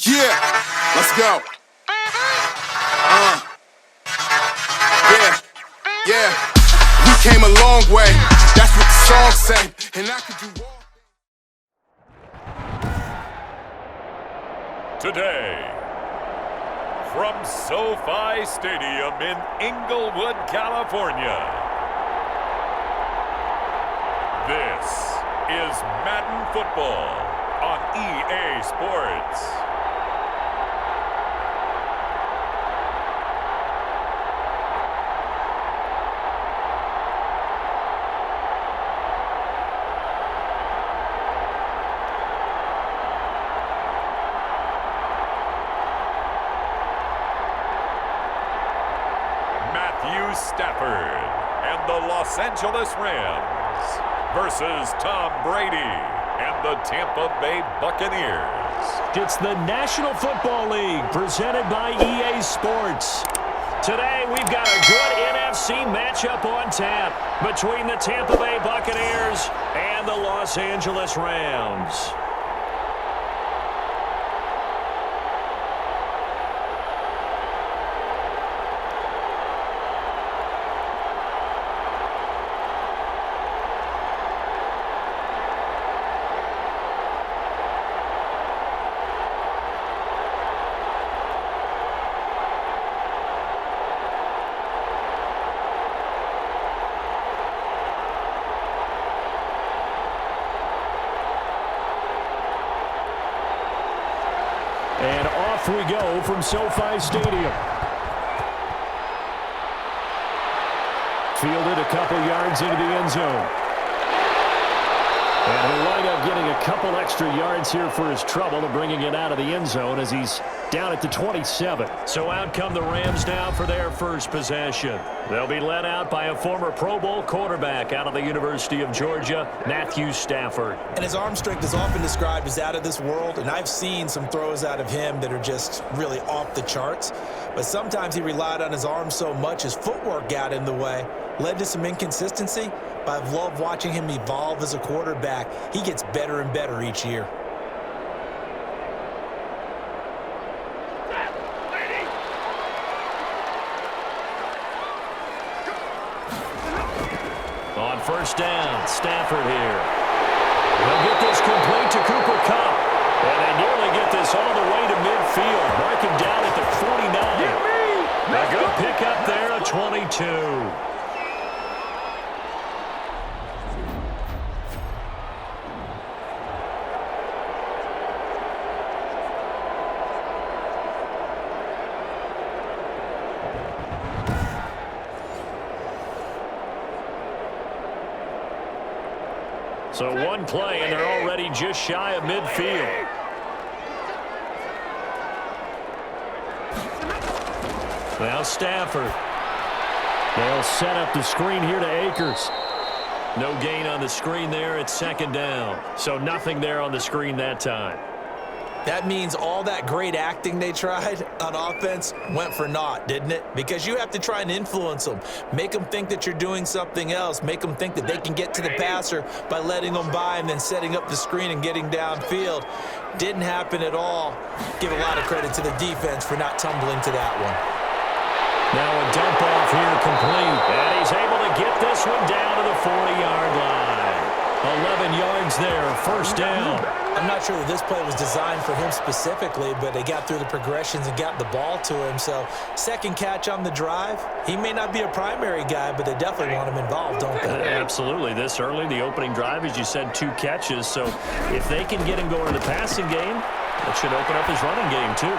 Yeah, let's go. Yeah. We came a long way. That's what the song say. And I could do all. Today, from SoFi Stadium in Inglewood, California, this is Madden Football on EA Sports. Stafford and the Los Angeles Rams versus Tom Brady and the Tampa Bay Buccaneers. It's the National Football League presented by EA Sports. Today we've got a good NFC matchup on tap between the Tampa Bay Buccaneers and the Los Angeles Rams. And off we go from SoFi Stadium. Fielded a couple yards into the end zone. And he'll wind up getting a couple extra yards here for his trouble of bringing it out of the end zone as he's down at the 27. So out come the Rams now for their first possession. They'll be led out by a former Pro Bowl quarterback out of the University of Georgia, Matthew Stafford. And his arm strength is often described as out of this world, and I've seen some throws out of him that are just really off the charts. But sometimes he relied on his arm so much his footwork got in the way, led to some inconsistency. But I've loved watching him evolve as a quarterback. He gets better and better each year. On first down, Stafford here. They'll get this complete to Cooper Kupp. And they nearly get this all the way to midfield. Marking down at the 49. A good pick up there at 22. So one play, and they're already just shy of midfield. Now Stafford. They'll set up the screen here to Akers. No gain on the screen there. It's second down. So nothing there on the screen that time. That means all that great acting they tried on offense went for naught, didn't it? Because you have to try and influence them. Make them think that you're doing something else. Make them think that they can get to the passer by letting them by and then setting up the screen and getting downfield. Didn't happen at all. Give a lot of credit to the defense for not tumbling to that one. Now a dump off here complete. And he's able to get this one down to the 40-yard line. 11 yards there, first down. I'm not sure that this play was designed for him specifically, but they got through the progressions and got the ball to him. So second catch on the drive. He may not be a primary guy, but they definitely want him involved, don't they? Absolutely. This early, the opening drive, as you said, 2 catches. So if they can get him going in the passing game, that should open up his running game too.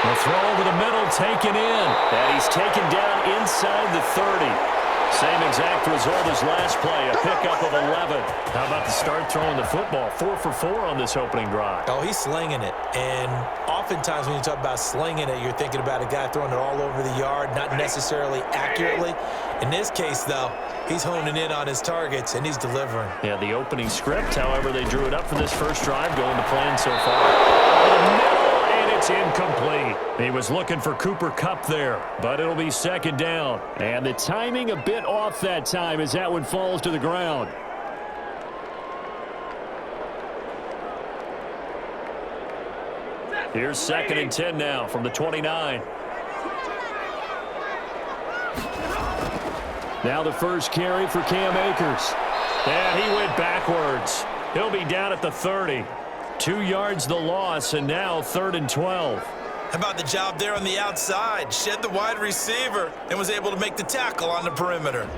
The throw over the middle, taken in. And he's taken down inside the 30. Same exact result as last play, a pickup of 11. How about the start throwing the football? 4 for 4 on this opening drive. Oh, he's slinging it. And oftentimes when you talk about slinging it, you're thinking about a guy throwing it all over the yard, not necessarily accurately. In this case, though, he's honing in on his targets, and he's delivering. Yeah, the opening script, however, they drew it up for this first drive, going to plan so far. It's incomplete. He was looking for Cooper Kupp there, but it'll be second down. And the timing a bit off that time as that one falls to the ground. Here's 2nd and 10 now from the 29. Now the first carry for Cam Akers. And he went backwards. He'll be down at the 30. 2 yards the loss, and now 3rd and 12. How about the job there on the outside? Shed the wide receiver and was able to make the tackle on the perimeter.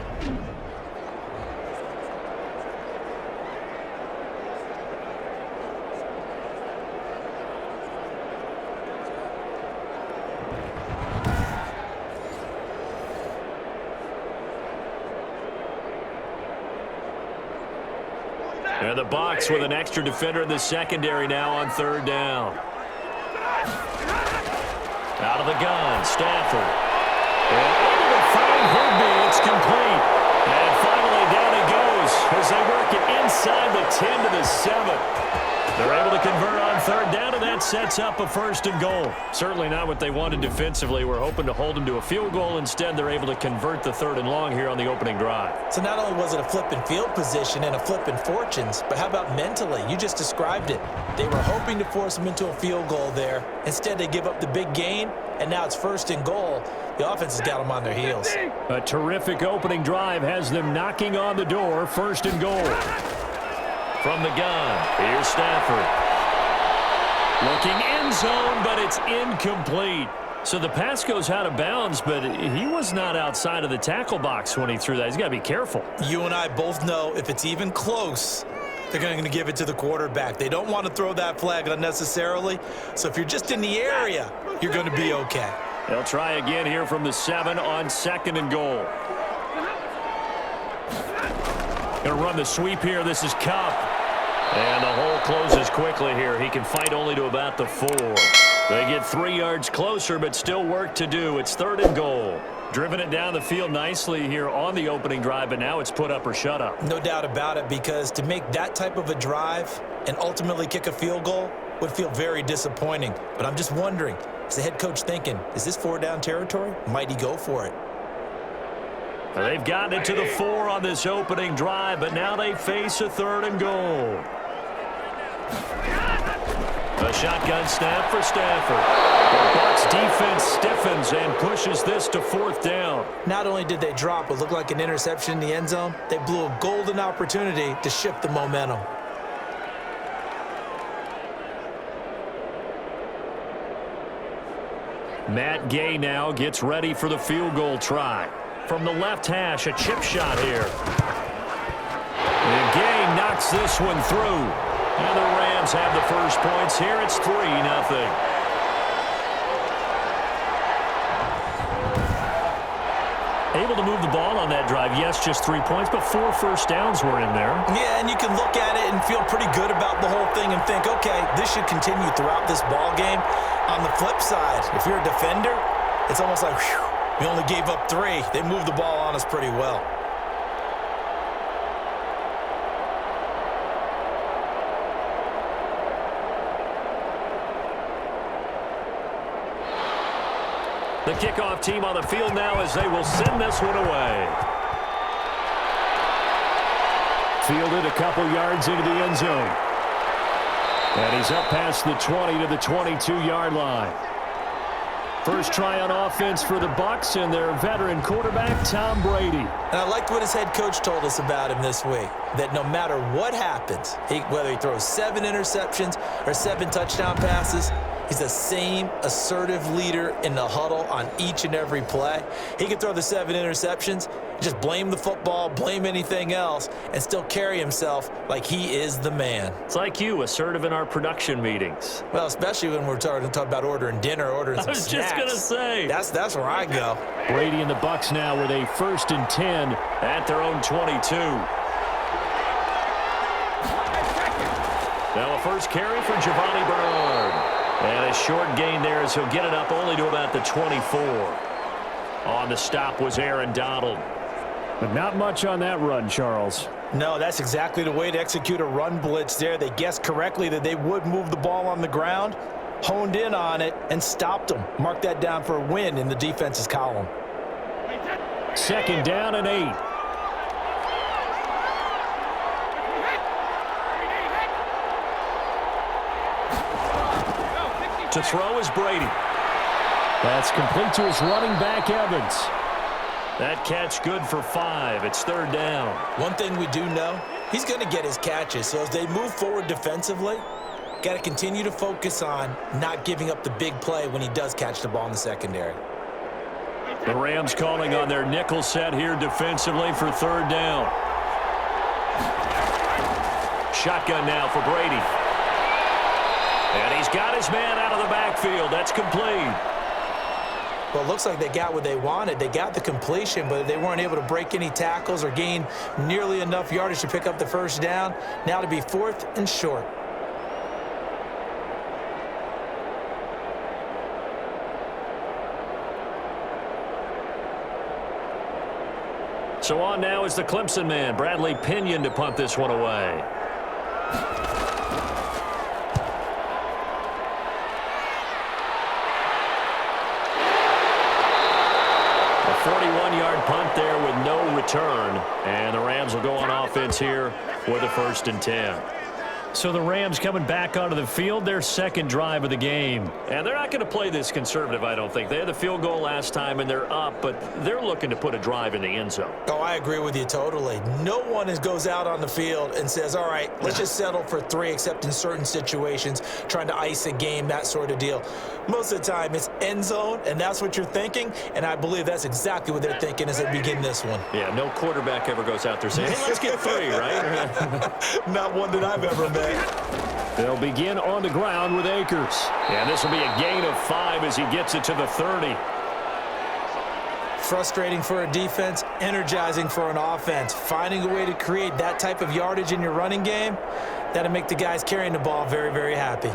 And the Bucs with an extra defender in the secondary now on 3rd down. Out of the gun, Stafford. And able to find Higby. It's complete. And finally down he goes as they work it inside the 10 to the 7. They're able to convert on 3rd down, and that sets up a 1st and goal. Certainly not what they wanted defensively. We're hoping to hold them to a field goal. Instead, they're able to convert the 3rd and long here on the opening drive. So not only was it a flipping field position and a flipping fortunes, but how about mentally? You just described it. They were hoping to force them into a field goal there. Instead, they give up the big gain, and now it's 1st and goal. The offense has got them on their heels. A terrific opening drive has them knocking on the door. 1st and goal. From the gun, here's Stafford. Looking end zone, but it's incomplete. So the pass goes out of bounds, but he was not outside of the tackle box when he threw that. He's got to be careful. You and I both know if it's even close, they're going to give it to the quarterback. They don't want to throw that flag unnecessarily. So if you're just in the area, you're going to be okay. They'll try again here from the 7 on 2nd and goal. Going to run the sweep here. This is Cup. And the hole closes quickly here. He can fight only to about the 4. They get 3 yards closer, but still work to do. It's 3rd and goal. Driven it down the field nicely here on the opening drive, but now it's put up or shut up. No doubt about it, because to make that type of a drive and ultimately kick a field goal would feel very disappointing. But I'm just wondering, is the head coach thinking, is this 4-down territory? Might he go for it? They've gotten it to the 4 on this opening drive, but now they face a 3rd and goal. A shotgun snap for Stafford. The Bucs defense stiffens and pushes this to 4th down. Not only did they drop what looked like an interception in the end zone, they blew a golden opportunity to shift the momentum. Matt Gay now gets ready for the field goal try. From the left hash, a chip shot here. And Gay knocks this one through. And the Rams have the first points here. It's 3-0. Able to move the ball on that drive. Yes, just 3 points, but 4 first downs were in there. Yeah, and you can look at it and feel pretty good about the whole thing and think, okay, this should continue throughout this ball game. On the flip side, if you're a defender, it's almost like, whew, we only gave up 3. They moved the ball on us pretty well. The kickoff team on the field now as they will send this one away. Fielded a couple yards into the end zone. And he's up past the 20 to the 22-yard line. First try on offense for the Bucs and their veteran quarterback, Tom Brady. And I liked what his head coach told us about him this week, that no matter what happens, whether he throws 7 interceptions or 7 touchdown passes, he's the same assertive leader in the huddle on each and every play. He can throw the 7 interceptions, just blame the football, blame anything else, and still carry himself like he is the man. It's like you, assertive in our production meetings. Well, especially when we're talking about ordering dinner, ordering some snacks. I was just going to say. That's where I go. Brady and the Bucs now with a 1st and 10 at their own 22. Now a first carry for Giovanni Bernard. And a short gain there as he'll get it up only to about the 24. On the stop was Aaron Donald. But not much on that run, Charles. No, that's exactly the way to execute a run blitz there. They guessed correctly that they would move the ball on the ground, honed in on it, and stopped them. Mark that down for a win in the defense's column. 2nd down and 8. To throw is Brady. That's complete to his running back, Evans. That catch good for 5. It's third down. One thing we do know, he's going to get his catches. So as they move forward defensively, got to continue to focus on not giving up the big play when he does catch the ball in the secondary. The Rams calling on their nickel set here defensively for third down. Shotgun now for Brady. And he's got his man out of the backfield. That's complete. Well, it looks like they got what they wanted. They got the completion, but they weren't able to break any tackles or gain nearly enough yardage to pick up the first down. Now to be 4th and short. So on now is the Clemson man, Bradley Pinion, to punt this one away. A 41-yard punt there with no return. And the Rams will go on offense here with a 1st and 10. So the Rams coming back onto the field, their second drive of the game. And they're not going to play this conservative, I don't think. They had the field goal last time, and they're up, but they're looking to put a drive in the end zone. Oh, I agree with you totally. No one goes out on the field and says, all right, let's just settle for 3, except in certain situations, trying to ice a game, that sort of deal. Most of the time, it's end zone, and that's what you're thinking, and I believe that's exactly what they're thinking as they begin this one. Yeah, no quarterback ever goes out there saying, hey, let's get 3, right? Not one that I've ever met. They'll begin on the ground with Akers. And this will be a gain of 5 as he gets it to the 30. Frustrating for a defense, energizing for an offense. Finding a way to create that type of yardage in your running game, that'll make the guys carrying the ball very, very happy.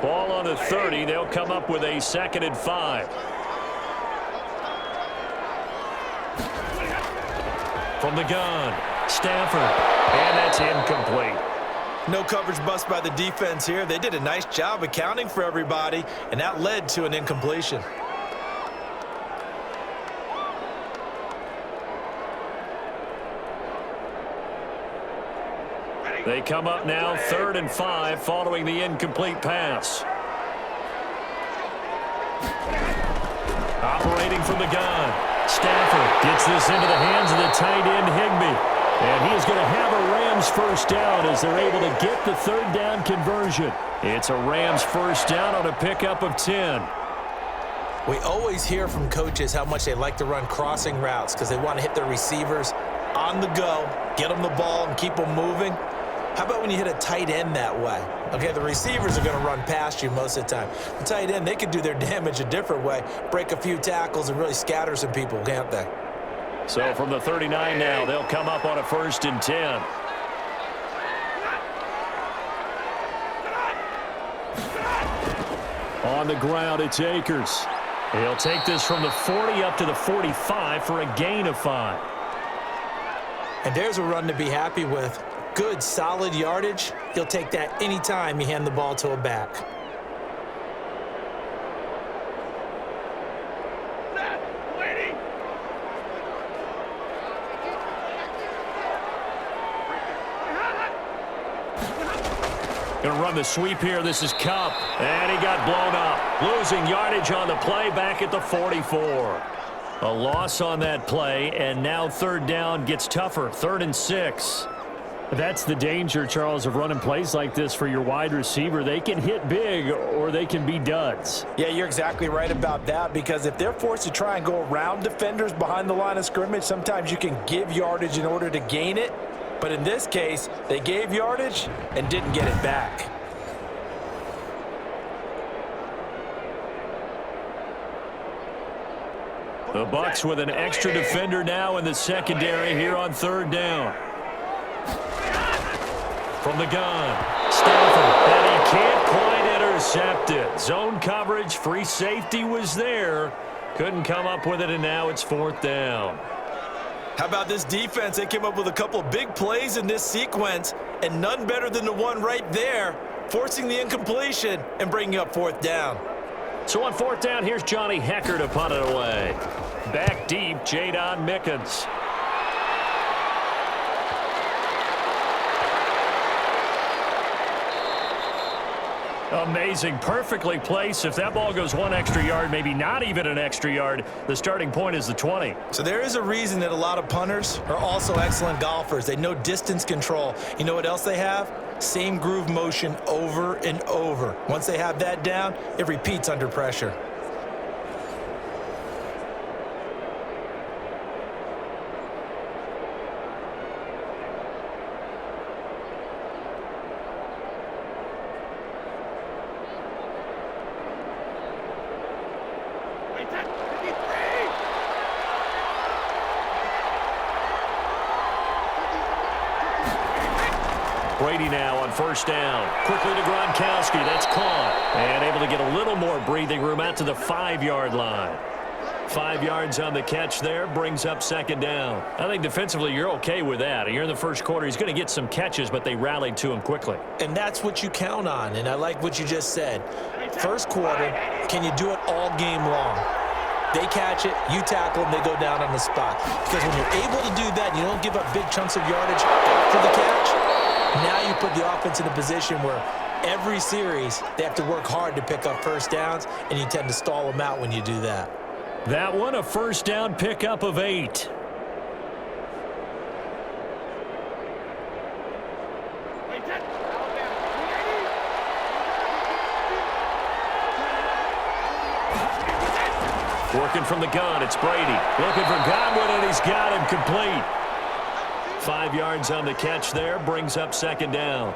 Ball on the 30. They'll come up with a 2nd and 5. From the gun, Stafford. And that's incomplete. No coverage bust by the defense here. They did a nice job accounting for everybody, and that led to an incompletion. They come up now 3rd and 5 following the incomplete pass. Operating from the gun. Stafford gets this into the hands of the tight end Higbee. And he is going to have a Rams 1st down as they're able to get the 3rd down conversion. It's a Rams 1st down on a pickup of 10. We always hear from coaches how much they like to run crossing routes because they want to hit their receivers on the go, get them the ball, and keep them moving. How about when you hit a tight end that way? Okay, the receivers are going to run past you most of the time. The tight end, they could do their damage a different way, break a few tackles, and really scatter some people, can't they? So from the 39 now, they'll come up on a 1st and 10. On the ground, it's Akers. He'll take this from the 40 up to the 45 for a gain of 5. And there's a run to be happy with. Good, solid yardage. He'll take that anytime you hand the ball to a back. Going to run the sweep here. This is Cup. And he got blown up. Losing yardage on the play back at the 44. A loss on that play, and now 3rd down gets tougher. 3rd and 6. That's the danger, Charles, of running plays like this for your wide receiver. They can hit big or they can be duds. Yeah, you're exactly right about that, because if they're forced to try and go around defenders behind the line of scrimmage, sometimes you can give yardage in order to gain it. But in this case, they gave yardage and didn't get it back. The Bucs with an extra defender now in the secondary here on 3rd down. From the gun, Stafford, and he can't quite intercept it. Zone coverage, free safety was there. Couldn't come up with it, and now it's 4th down. How about this defense? They came up with a couple big plays in this sequence, and none better than the one right there, forcing the incompletion and bringing up 4th down. So on 4th down, here's Johnny Hecker to punt it away. Back deep, Jadon Mickens. Amazing. Perfectly placed. If that ball goes one extra yard, maybe not even an extra yard, the starting point is the 20. So there is a reason that a lot of punters are also excellent golfers. They know distance control. You know what else they have? Same groove motion over and over. Once they have that down, it repeats under pressure. Brady now on first down. Quickly to Gronkowski. That's caught. And able to get a little more breathing room out to the 5-yard line. 5 yards on the catch there. Brings up second down. I think defensively you're okay with that. You're in the first quarter. He's going to get some catches, but they rallied to him quickly. And that's what you count on. And I like what you just said. First quarter, can you do it all game long? They catch it, you tackle them, they go down on the spot. Because when you're able to do that, you don't give up big chunks of yardage after the catch. Now you put the offense in a position where every series they have to work hard to pick up first downs, and you tend to stall them out when you do that. That one, a first down pickup of 8. Working from the gun, it's Brady. Looking for Godwin, and he's got him complete. 5 yards on the catch there, brings up second down.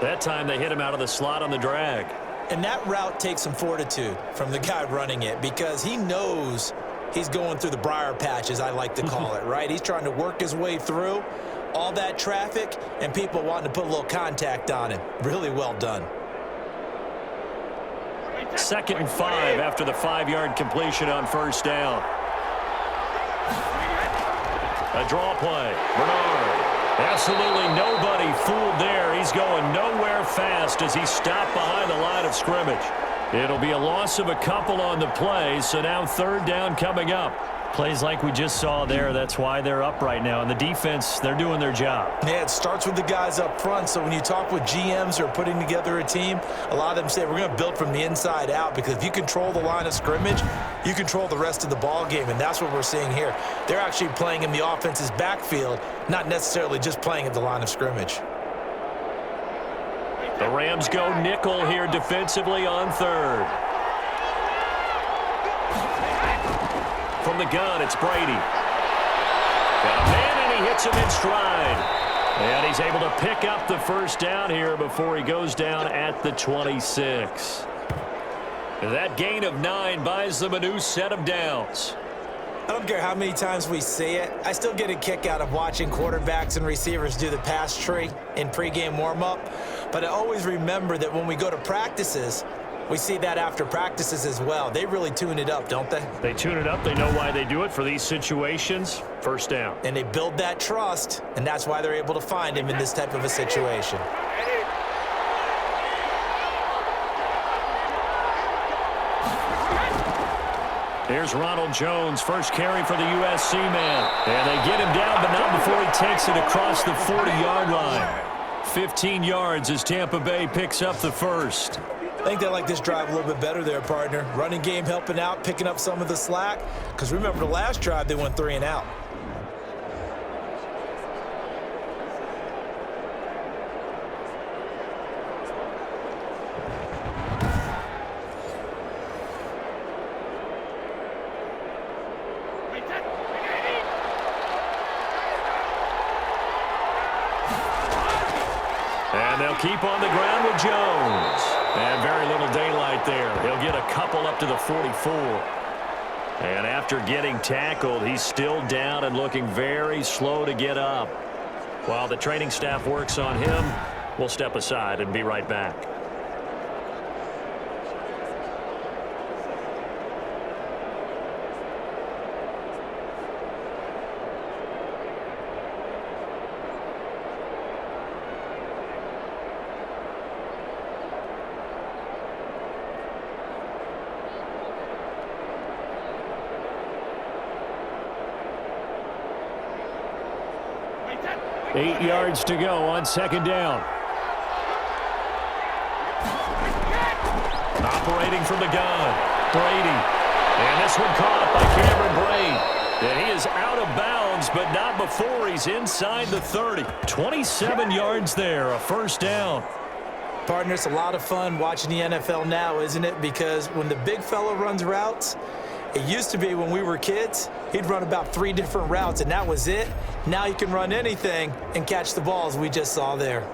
That time they hit him out of the slot on the drag. And that route takes some fortitude from the guy running it because he knows he's going through the briar patch, as I like to call it, right? He's trying to work his way through all that traffic and people wanting to put a little contact on him. Really well done. 2nd and 5 after the 5-yard completion on first down. A draw play. Bernard. Absolutely nobody fooled there. He's going nowhere fast as he stopped behind the line of scrimmage. It'll be a loss of a couple on the play, so now third down coming up. Plays like we just saw there, that's why they're up right now. And the defense, they're doing their job. Yeah, it starts with the guys up front. So when you talk with GMs who are putting together a team, a lot of them say we're going to build from the inside out because if you control the line of scrimmage, you control the rest of the ball game, and that's what we're seeing here. They're actually playing in the offense's backfield, not necessarily just playing at the line of scrimmage. The Rams go nickel here defensively on third. From the gun, it's Brady. Got a man, and he hits him in stride. And he's able to pick up the first down here before he goes down at the 26. That gain of 9 buys them a new set of downs. I don't care how many times we see it. I still get a kick out of watching quarterbacks and receivers do the pass tree in pregame warm-up. But I always remember that when we go to practices, we see that after practices as well. They really tune it up, don't they? They tune it up. They know why they do it for these situations. First down. And they build that trust, and that's why they're able to find him in this type of a situation. Here's Ronald Jones, first carry for the USC man. And they get him down, but not before he takes it across the 40-yard line. 15 yards as Tampa Bay picks up the first. I think they like this drive a little bit better there, partner. Running game helping out, picking up some of the slack. Because remember the last drive, they went 3 and out. And they'll keep on the ground with Jones. And very little daylight there. He'll get a couple up to the 44. And after getting tackled, he's still down and looking very slow to get up. While the training staff works on him, we'll step aside and be right back. Eight 8 yards to go on second down. Operating from the gun, Brady. And this one caught by Cameron Brate. And he is out of bounds, but not before he's inside the 30. 27 yards there, a first down. Partner, it's a lot of fun watching the NFL now, isn't it? Because when the big fella runs routes, it used to be when we were kids, he'd run about 3 different routes, and that was it. Now he can run anything and catch the balls we just saw there.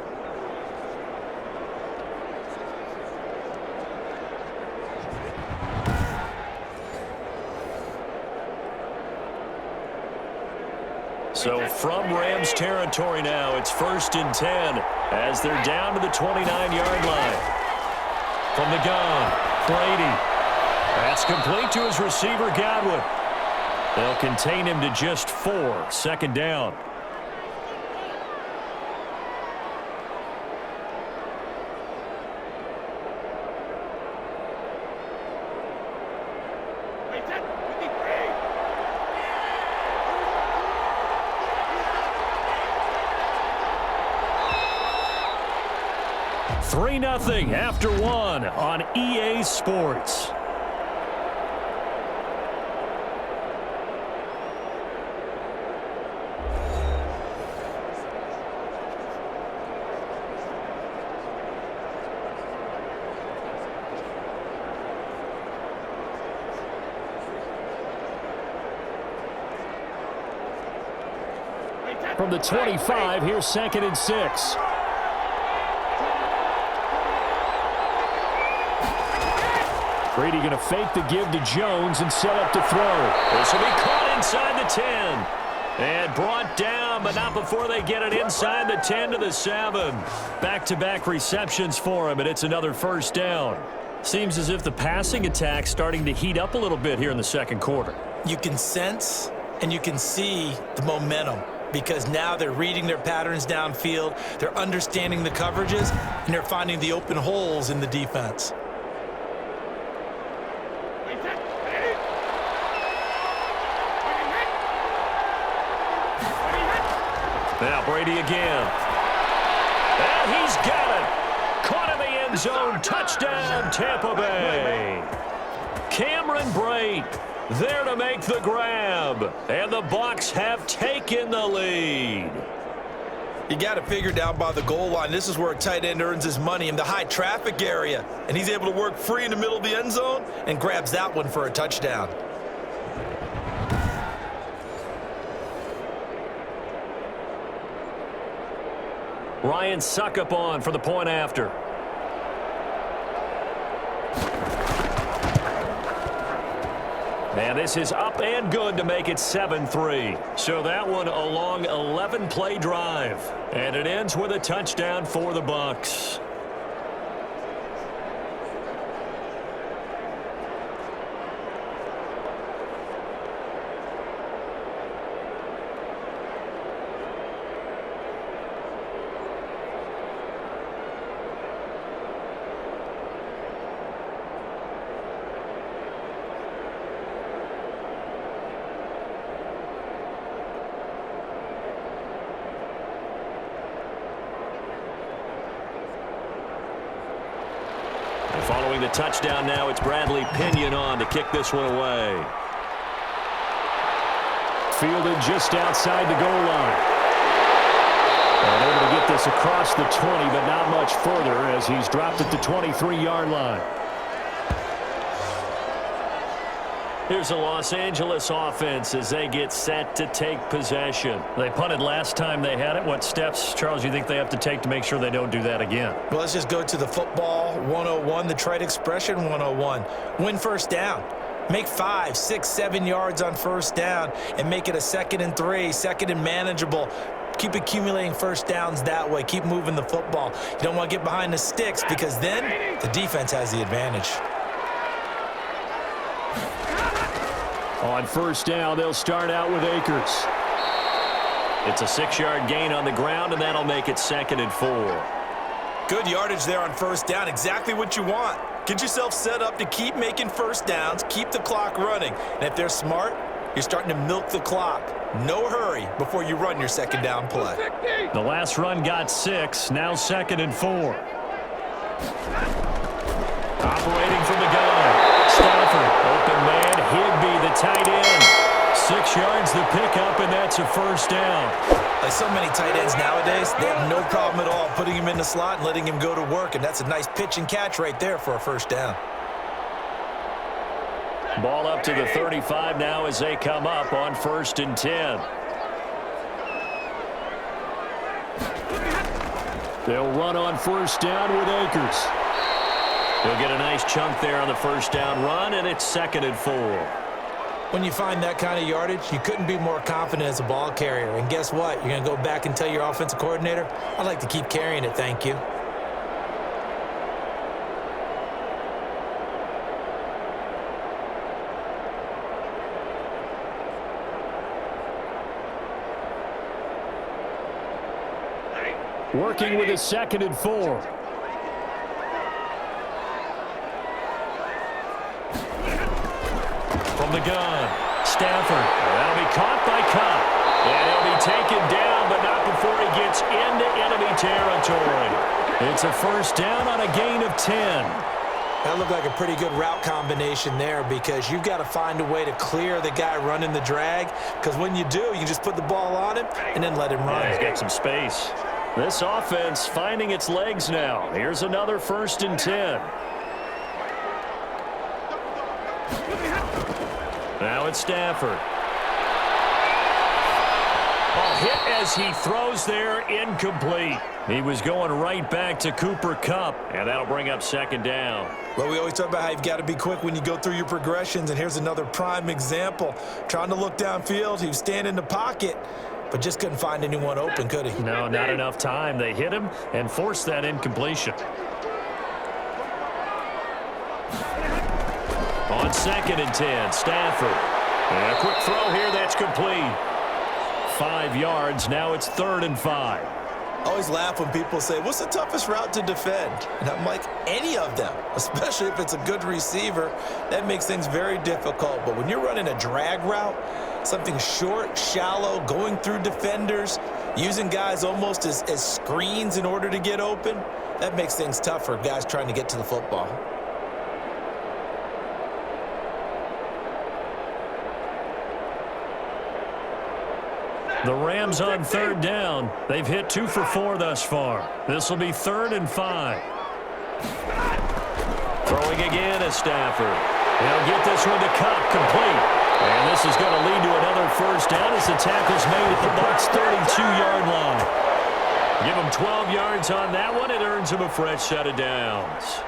So from Rams territory now, it's 1st and 10 as they're down to the 29-yard line. From the gun, Brady. That's complete to his receiver, Godwin. They'll contain him to just 4, 2nd down. Nothing after 1 on EA Sports. From the 25, here's 2nd and 6. Brady going to fake the give to Jones and set up to throw. This will be caught inside the 10. And brought down, but not before they get it inside the 10 to the 7. Back-to-back receptions for him, and it's another first down. Seems as if the passing attack's starting to heat up a little bit here in the second quarter. You can sense and you can see the momentum because now they're reading their patterns downfield, they're understanding the coverages, and they're finding the open holes in the defense. Now Brady again. And he's got it. Caught in the end zone. Touchdown, Tampa Bay. Cameron Brate there to make the grab. And the Bucs have taken the lead. You got to figure down by the goal line. This is where a tight end earns his money in the high traffic area. And he's able to work free in the middle of the end zone and grabs that one for a touchdown. Ryan Suckup on for the point after. And this is up and good to make it 7-3. So that one a long 11-play drive. And it ends with a touchdown for the Bucs. Following the touchdown now, it's Bradley Pinion on to kick this one away. Fielded just outside the goal line. And able to get this across the 20, but not much further as he's dropped at the 23-yard line. Here's the Los Angeles offense as they get set to take possession. They punted last time they had it. What steps, Charles, you think they have to take to make sure they don't do that again? Well, let's just go to the football 101, the trade expression 101. Win first down. Make 5, 6, 7 yards on first down and make it a 2nd and 3, 2nd and manageable. Keep accumulating first downs that way. Keep moving the football. You don't want to get behind the sticks because then the defense has the advantage. On first down, they'll start out with Akers. It's a 6-yard gain on the ground, and that'll make it 2nd and 4. Good yardage there on first down. Exactly what you want. Get yourself set up to keep making first downs, keep the clock running. And if they're smart, you're starting to milk the clock. No hurry before you run your 2nd down play. The last run got 6, now 2nd and 4. Operating yards the pickup, and that's a first down. Like so many tight ends nowadays, they have no problem at all putting him in the slot and letting him go to work, and that's a nice pitch and catch right there for a first down. Ball up to the 35 now as they come up on 1st and 10. They'll run on 1st down with Akers. He'll get a nice chunk there on the 1st down run, and it's 2nd and 4. When you find that kind of yardage, you couldn't be more confident as a ball carrier. And guess what? You're going to go back and tell your offensive coordinator, I'd like to keep carrying it, thank you. Working with a 2nd and 4. From the gun, Stafford. That'll be caught by Cup. And he'll be taken down, but not before he gets into enemy territory. It's a first down on a gain of 10. That looked like a pretty good route combination there because you've got to find a way to clear the guy running the drag, because when you do, you just put the ball on him and then let him run. Yeah, he's got some space. This offense finding its legs now. Here's another 1st and 10. Now it's Stafford. Ball hit as he throws there, incomplete. He was going right back to Cooper Kupp, and that'll bring up 2nd down. Well, we always talk about how you've got to be quick when you go through your progressions, and here's another prime example. Trying to look downfield, he was standing in the pocket, but just couldn't find anyone open, could he? No, not enough time. They hit him and forced that incompletion. On 2nd and 10, Stafford. And a quick throw here, that's complete. 5 yards, now it's 3rd and 5. I always laugh when people say, what's the toughest route to defend? And I'm like, any of them, especially if it's a good receiver. That makes things very difficult. But when you're running a drag route, something short, shallow, going through defenders, using guys almost as screens in order to get open, that makes things tough for guys trying to get to the football. The Rams on 3rd down. They've hit 2 for 4 thus far. This will be 3rd and 5. Throwing again is Stafford. He'll get this one to Kupp, complete. And this is going to lead to another first down as the tackle's made at the Bucs' 32-yard line. Give him 12 yards on that one. It earns him a fresh set of downs.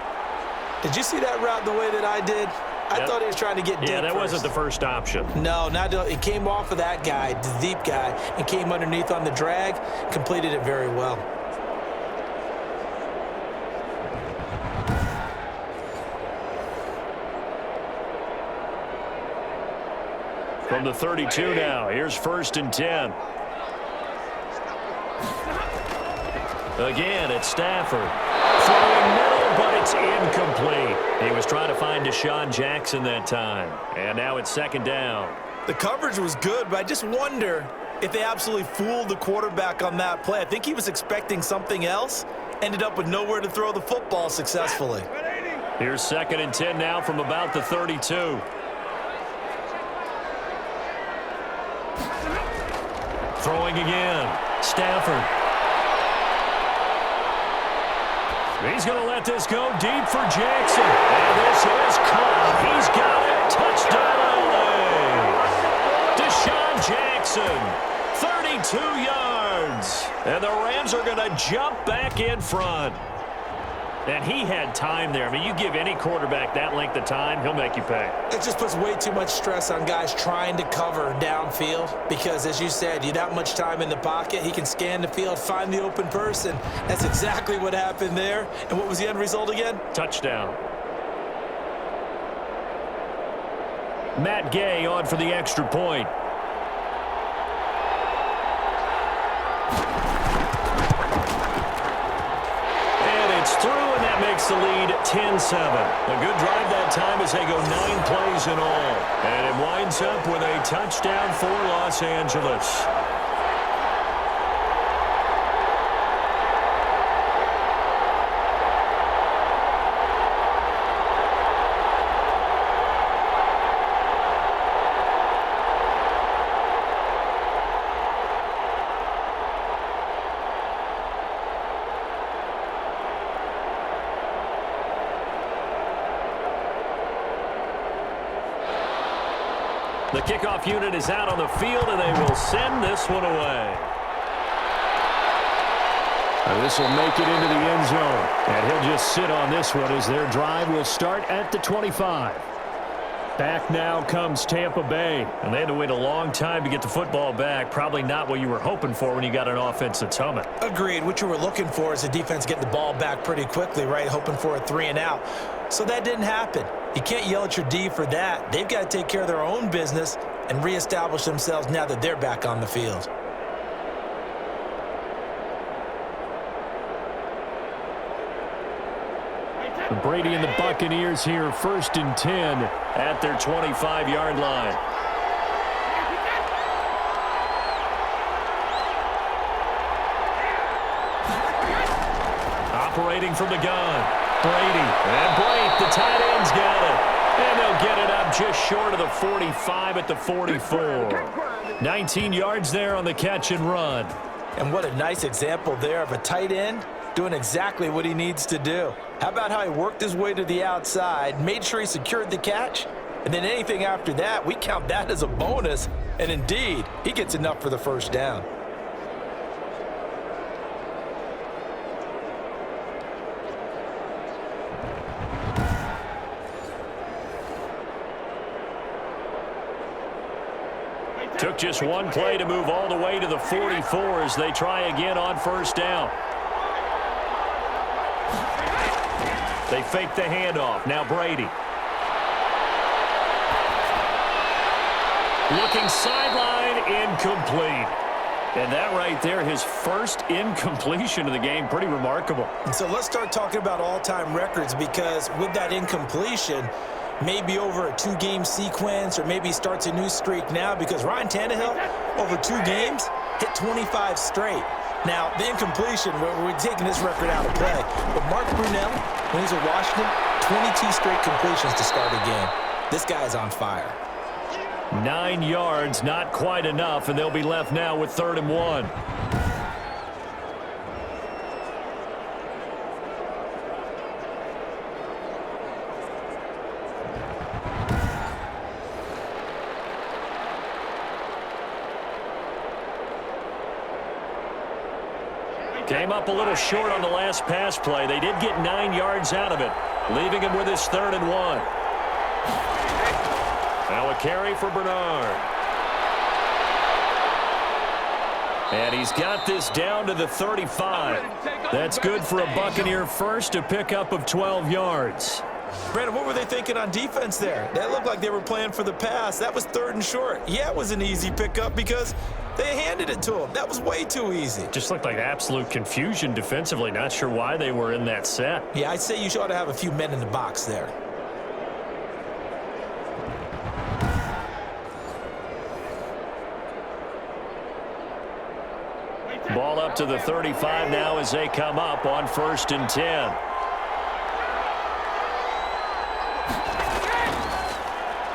Did you see that route the way that I did? I thought he was trying to get deep. Yeah, that first. wasn't the first option. No, it came off of that guy, the deep guy, and came underneath on the drag, completed it very well. From the 32 now, here's 1st and 10. Again, it's Stafford. Throwing middle, but it's incomplete. He was trying to find Deshaun Jackson that time. And now it's 2nd down. The coverage was good, but I just wonder if they absolutely fooled the quarterback on that play. I think he was expecting something else. Ended up with nowhere to throw the football successfully. Here's 2nd and 10 now from about the 32. Throwing again. Stafford. He's going to let this go deep for Jackson. And this is caught. He's got it. Touchdown, LA. Deshaun Jackson, 32 yards. And the Rams are going to jump back in front. And he had time there. I mean, you give any quarterback that length of time, he'll make you pay. It just puts way too much stress on guys trying to cover downfield because, as you said, you don't have much time in the pocket. He can scan the field, find the open person. That's exactly what happened there. And what was the end result again? Touchdown. Matt Gay on for the extra point. Through, and that makes the lead 10-7. A good drive that time as they go 9 plays in all. And it winds up with a touchdown for Los Angeles. The kickoff unit is out on the field, and they will send this one away. This will make it into the end zone. And he'll just sit on this one as their drive will start at the 25. Back now comes Tampa Bay. And they had to wait a long time to get the football back. Probably not what you were hoping for when you got an offense that's humming. Agreed. What you were looking for is the defense getting the ball back pretty quickly, right? Hoping for a 3-and-out. So that didn't happen. You can't yell at your D for that. They've got to take care of their own business and reestablish themselves now that they're back on the field. Brady and the Buccaneers here, 1st and 10 at their 25-yard line. Operating from the gun, Brady. And Blake, the tight end's got it. And they'll get it up just short of the 45 at the 44. 19 yards there on the catch and run. And what a nice example there of a tight end doing exactly what he needs to do. How about how he worked his way to the outside, made sure he secured the catch, and then anything after that, we count that as a bonus. And indeed, he gets enough for the first down. Took just one play to move all the way to the 44 as they try again on first down. They fake the handoff. Now Brady. Looking sideline, incomplete. And that right there, his first incompletion of the game, pretty remarkable. And so let's start talking about all-time records, because with that incompletion, maybe over a 2-game sequence, or maybe starts a new streak now, because Ryan Tannehill, over 2 games, hit 25 straight. Now, the incompletion, we're taking this record out of play. But Mark Brunell, when he's at Washington, 22 straight completions to start a game. This guy's on fire. 9 yards, not quite enough, and they'll be left now with 3rd and 1. Came up a little short on the last pass play. They did get 9 yards out of it, leaving him with his 3rd and 1. Now a carry for Bernard. And he's got this down to the 35. That's good for a Buccaneer first, a pickup of 12 yards. Brandon, what were they thinking on defense there? That looked like they were playing for the pass. That was 3rd and short. Yeah, it was an easy pickup because they handed it to him. That was way too easy. Just looked like absolute confusion defensively. Not sure why they were in that set. Yeah, I'd say you ought to have a few men in the box there. Ball up to the 35 now as they come up on 1st and 10.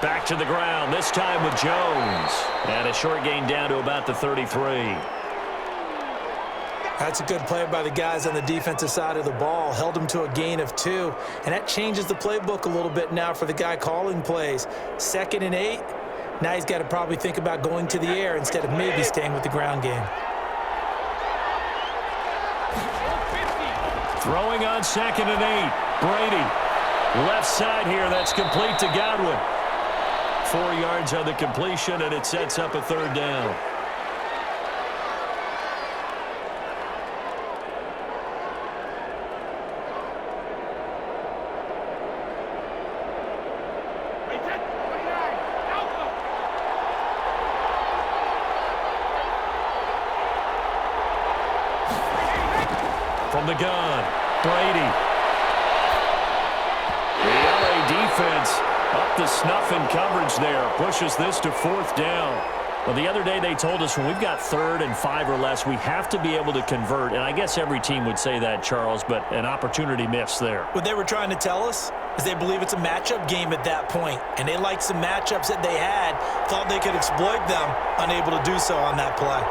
Back to the ground, this time with Jones. And a short gain down to about the 33. That's a good play by the guys on the defensive side of the ball. Held them to a gain of 2. And that changes the playbook a little bit now for the guy calling plays. 2nd and 8. Now he's got to probably think about going to the air instead of maybe staying with the ground game. Throwing on 2nd and 8. Brady. Left side here, that's complete to Godwin. 4 yards on the completion, and it sets up a 3rd down. From the gun, Brady. The LA defense up the snuff in coverage there. Pushes this to 4th down. Well, the other day they told us when we've got 3rd and 5 or less, we have to be able to convert. And I guess every team would say that, Charles, but an opportunity missed there. What they were trying to tell us is they believe it's a matchup game at that point. And they liked some matchups that they had, thought they could exploit them, unable to do so on that play.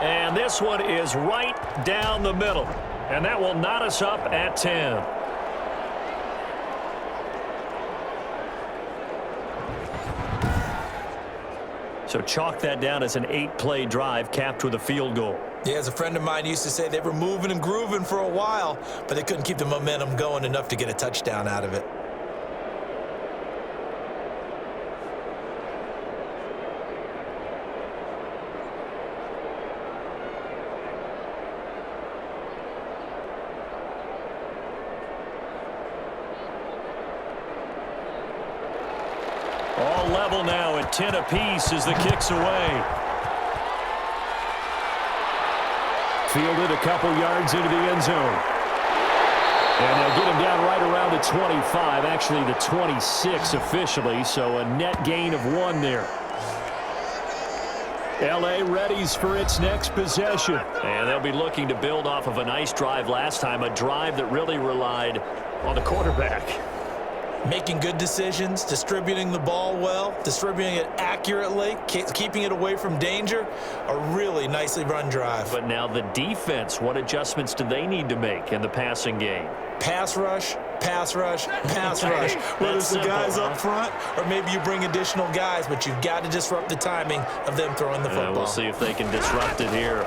And this one is right down the middle. And that will knot us up at 10. So chalk that down as an 8-play drive capped with a field goal. Yeah, as a friend of mine used to say, they were moving and grooving for a while, but they couldn't keep the momentum going enough to get a touchdown out of it. All level now at 10 apiece as the kick's away. Fielded a couple yards into the end zone. And they'll get him down right around the 25, actually the 26 officially, so a net gain of 1 there. L.A. readies for its next possession. And they'll be looking to build off of a nice drive last time, a drive that really relied on the quarterback. Making good decisions, distributing the ball well, distributing it accurately, keeping it away from danger. A really nicely run drive. But now the defense, what adjustments do they need to make in the passing game? Pass rush, pass rush, pass rush. Whether it's the guys up front or maybe you bring additional guys, but you've got to disrupt the timing of them throwing the football. We'll see if they can disrupt it here.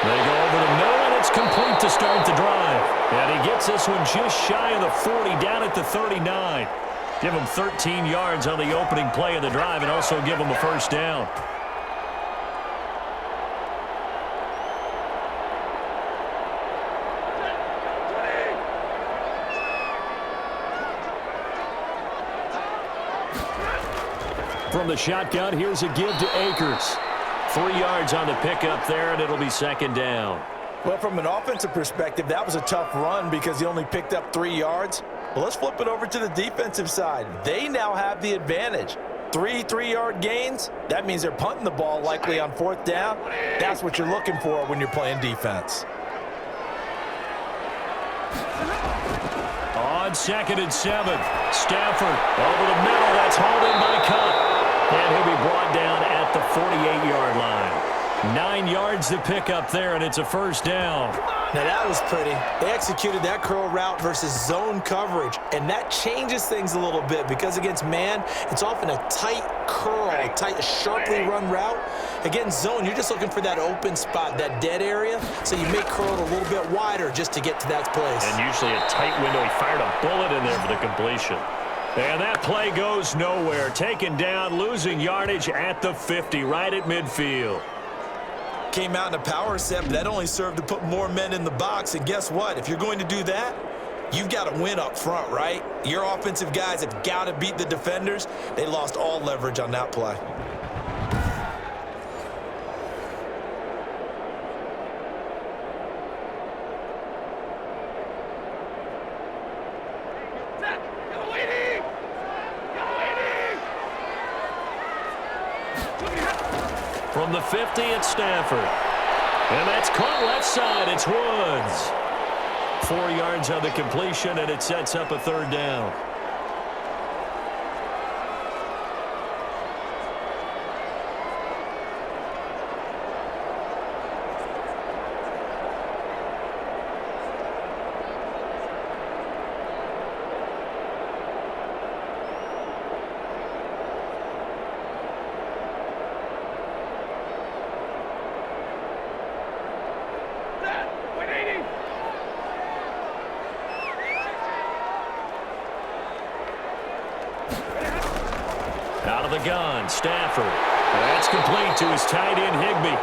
They go over the middle, and it's complete to start the drive. And he gets this one just shy of the 40, down at the 39. Give him 13 yards on the opening play of the drive and also give him a first down. From the shotgun, here's a give to Akers. 3 yards on the pickup there, and it'll be second down. Well, from an offensive perspective, that was a tough run because he only picked up 3 yards. Well, let's flip it over to the defensive side. They now have the advantage. 3 3-yard gains, that means they're punting the ball likely on 4th down. That's what you're looking for when you're playing defense. On 2nd and 7, Stafford over the middle. That's hauled in by Cup. And he'll be brought down at the 48-yard line. 9 yards to pick up there, and it's a first down. Now that was pretty. They executed that curl route versus zone coverage, and that changes things a little bit because against man, it's often a tight curl, tight, sharply run route. Against zone, you're just looking for that open spot, that dead area, so you make curl a little bit wider just to get to that place. And usually a tight window. He fired a bullet in there for the completion. And that play goes nowhere. Taken down, losing yardage at the 50, right at midfield. Came out in a power set, but that only served to put more men in the box. And guess what? If you're going to do that, you've got to win up front, right? Your offensive guys have got to beat the defenders. They lost all leverage on that play. From the 50, it's Stafford. And that's caught left side. It's Woods. 4 yards on the completion, and it sets up a third down. Out of the gun, Stafford. That's complete to his tight end, Higbee.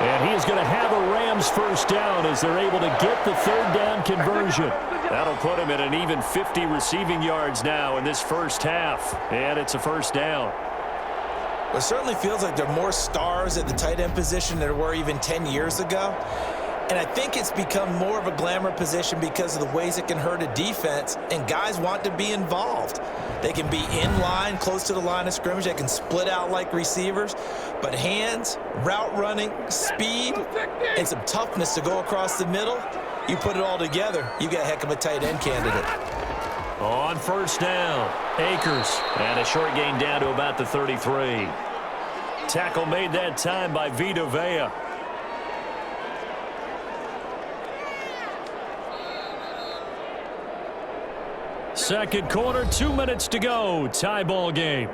And he is going to have a Rams first down as they're able to get the third down conversion. That'll put him at an even 50 receiving yards now in this first half. And it's a first down. Well, it certainly feels like there are more stars at the tight end position than there were even 10 years ago. And I think it's become more of a glamour position because of the ways it can hurt a defense, and guys want to be involved. They can be in line, close to the line of scrimmage. They can split out like receivers. But hands, route running, speed, and some toughness to go across the middle, you put it all together, you got a heck of a tight end candidate. On first down, Akers. And a short gain down to about the 33. Tackle made that time by Vita Vea. Second quarter, 2 minutes to go. Tie ball game.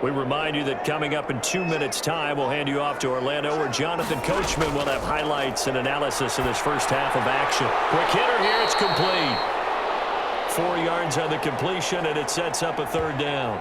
We remind you that coming up in 2 minutes' time, we'll hand you off to Orlando, where Jonathan Coachman will have highlights and analysis in this first half of action. Quick hitter here, it's complete. 4 yards on the completion, and it sets up a third down.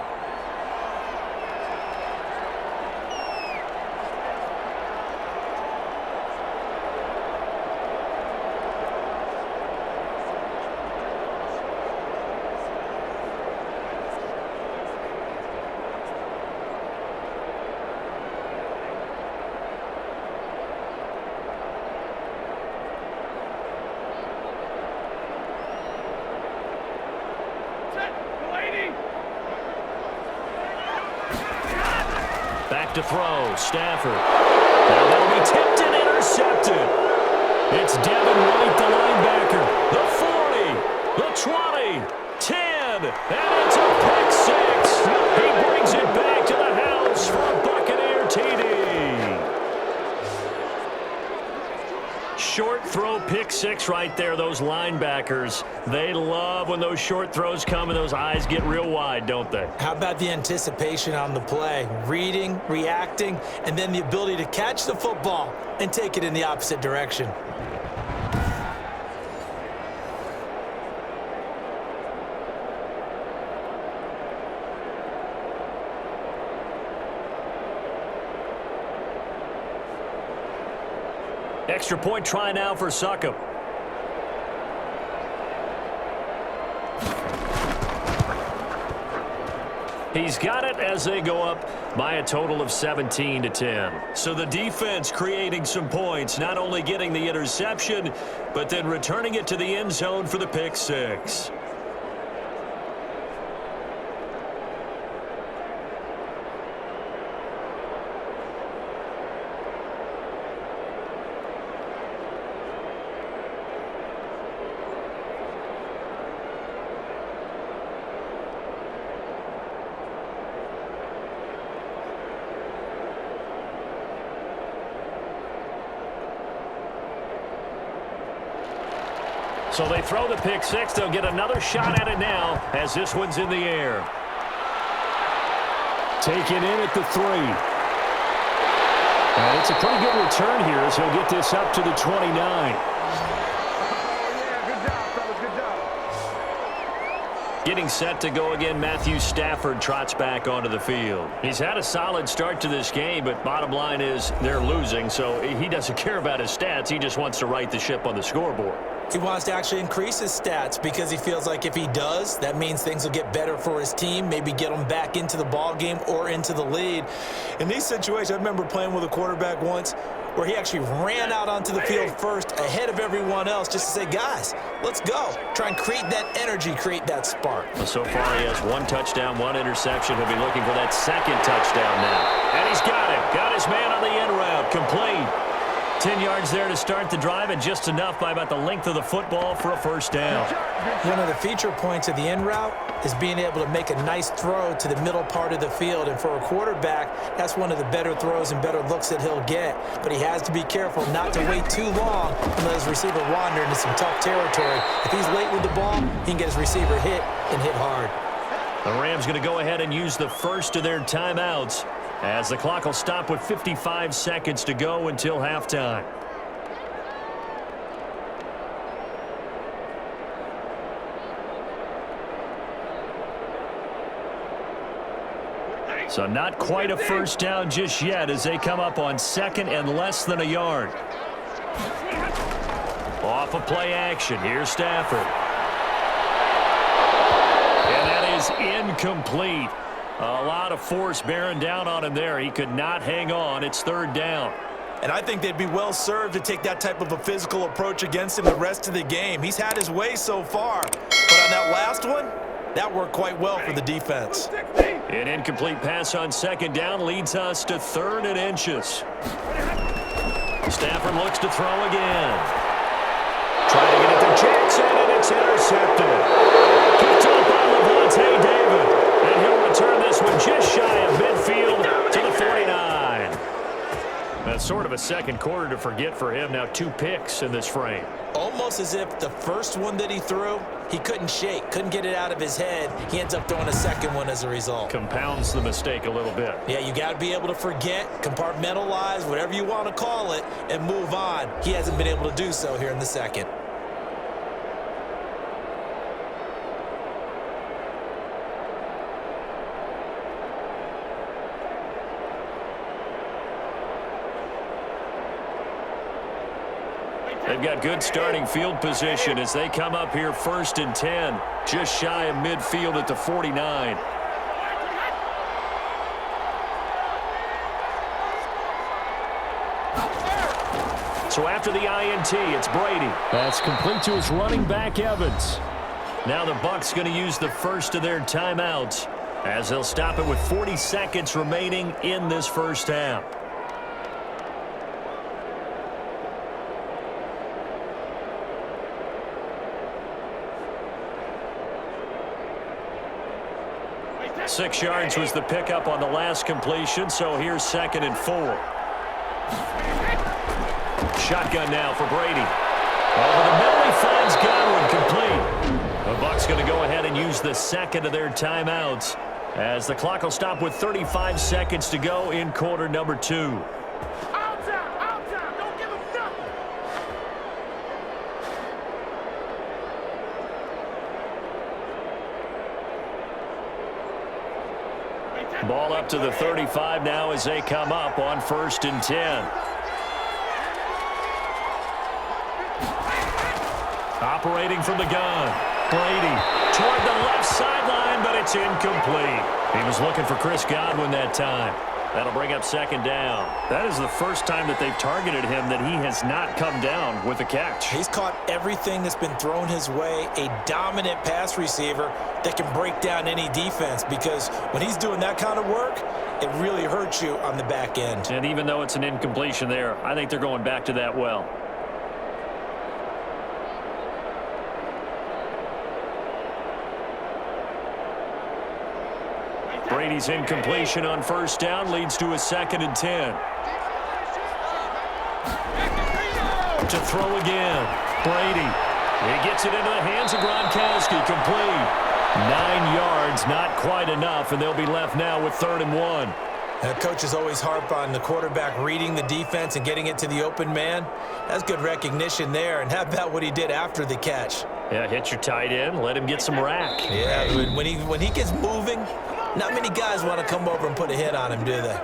To throw, Stafford. Now that'll be tipped and intercepted. It's Devin White, the linebacker. The 40, the 20, 10, and it's a pick six. He brings it back to the house for a Buccaneer TD. Short throw pick six right there. Those linebackers, they love when those short throws come and those eyes get real wide, don't they? How about the anticipation on the play? Reading, reacting, and then the ability to catch the football and take it in the opposite direction. Extra point try now for Succop. He's got it as they go up by a total of 17-10. So the defense creating some points, not only getting the interception, but then returning it to the end zone for the pick six. So they throw the pick six. They'll get another shot at it now as this one's in the air. Taken in at the 3. And it's a pretty good return here as he'll get this up to the 29. Getting set to go again, Matthew Stafford trots back onto the field. He's had a solid start to this game, but bottom line is they're losing, so he doesn't care about his stats. He just wants to right the ship on the scoreboard. He wants to actually increase his stats because he feels like if he does, that means things will get better for his team, maybe get them back into the ball game or into the lead. In these situations, I remember playing with a quarterback once where he actually ran out onto the field first ahead of everyone else just to say, guys, let's go. Try and create that energy, create that spark. Well, so far he has 1 touchdown, 1 interception. He'll be looking for that second touchdown now. And he's got it. Got his man on the end route. Complete. 10 yards there to start the drive, and just enough by about the length of the football for a first down. One of the feature points of the in route is being able to make a nice throw to the middle part of the field. And for a quarterback, that's one of the better throws and better looks that he'll get. But he has to be careful not to wait too long and let his receiver wander into some tough territory. If he's late with the ball, he can get his receiver hit and hit hard. The Rams going to go ahead and use the first of their timeouts, as the clock will stop with 55 seconds to go until halftime. So not quite a first down just yet as they come up on second and less than a yard. Off of play action. Here's Stafford. And that is incomplete. A lot of force bearing down on him there. He could not hang on. It's third down. And I think they'd be well served to take that type of a physical approach against him the rest of the game. He's had his way so far. But on that last one, that worked quite well for the defense. An incomplete pass on second down leads us to 3rd and inches. Stafford looks to throw again. Trying to get it to Jackson, and it's intercepted. Kicked off by Levante David. And he'll return this one just shy of midfield to the 49. That's sort of a second quarter to forget for him. Now 2 picks in this frame. Almost almost as if the first one that he threw, he couldn't shake, couldn't get it out of his head. He ends up throwing a second one as a result. Compounds the mistake a little bit. Yeah, you got to be able to forget, compartmentalize, whatever you want to call it, and move on. He hasn't been able to do so here in the second. They've got good starting field position as they come up here 1st and 10, just shy of midfield at the 49. So after the INT, it's Brady. That's complete to his running back, Evans. Now the Bucs going to use the first of their timeouts as they'll stop it with 40 seconds remaining in this first half. Six yards was the pickup on the last completion, so here's 2nd and 4. Shotgun now for Brady. Over the middle, he finds Godwin complete. The Bucs going to go ahead and use the second of their timeouts as the clock will stop with 35 seconds to go in quarter number 2. Ball up to the 35 now as they come up on 1st and 10. Operating from the gun. Brady toward the left sideline, but it's incomplete. He was looking for Chris Godwin that time. That'll bring up 2nd down. That is the first time that they've targeted him that he has not come down with a catch. He's caught everything that's been thrown his way, a dominant pass receiver that can break down any defense, because when he's doing that kind of work, it really hurts you on the back end. And even though it's an incompletion there, I think they're going back to that well. Brady's incompletion on 1st down leads to a 2nd and 10. To throw again. Brady. He gets it into the hands of Gronkowski. Complete. 9 yards, not quite enough, and they'll be left now with 3rd and 1. Coaches always harp on the quarterback reading the defense and getting it to the open man. That's good recognition there. And how about what he did after the catch? Yeah, hit your tight end, let him get some rack. Yeah, when he gets moving, not many guys want to come over and put a hit on him, do they?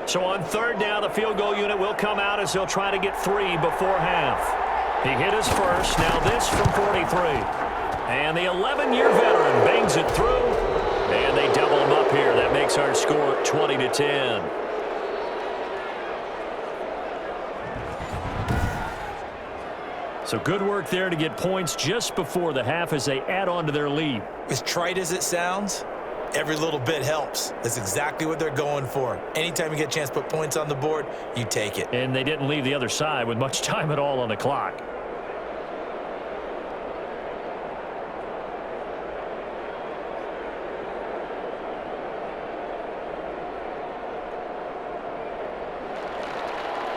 So on 3rd down, the field goal unit will come out as they'll try to get 3 before half. He hit his first, now this from 43. And the 11-year veteran bangs it through, and they double him up here. That makes our score 20-10. So good work there to get points just before the half as they add on to their lead. As trite as it sounds, every little bit helps. That's exactly what they're going for. Anytime you get a chance to put points on the board, you take it. And they didn't leave the other side with much time at all on the clock.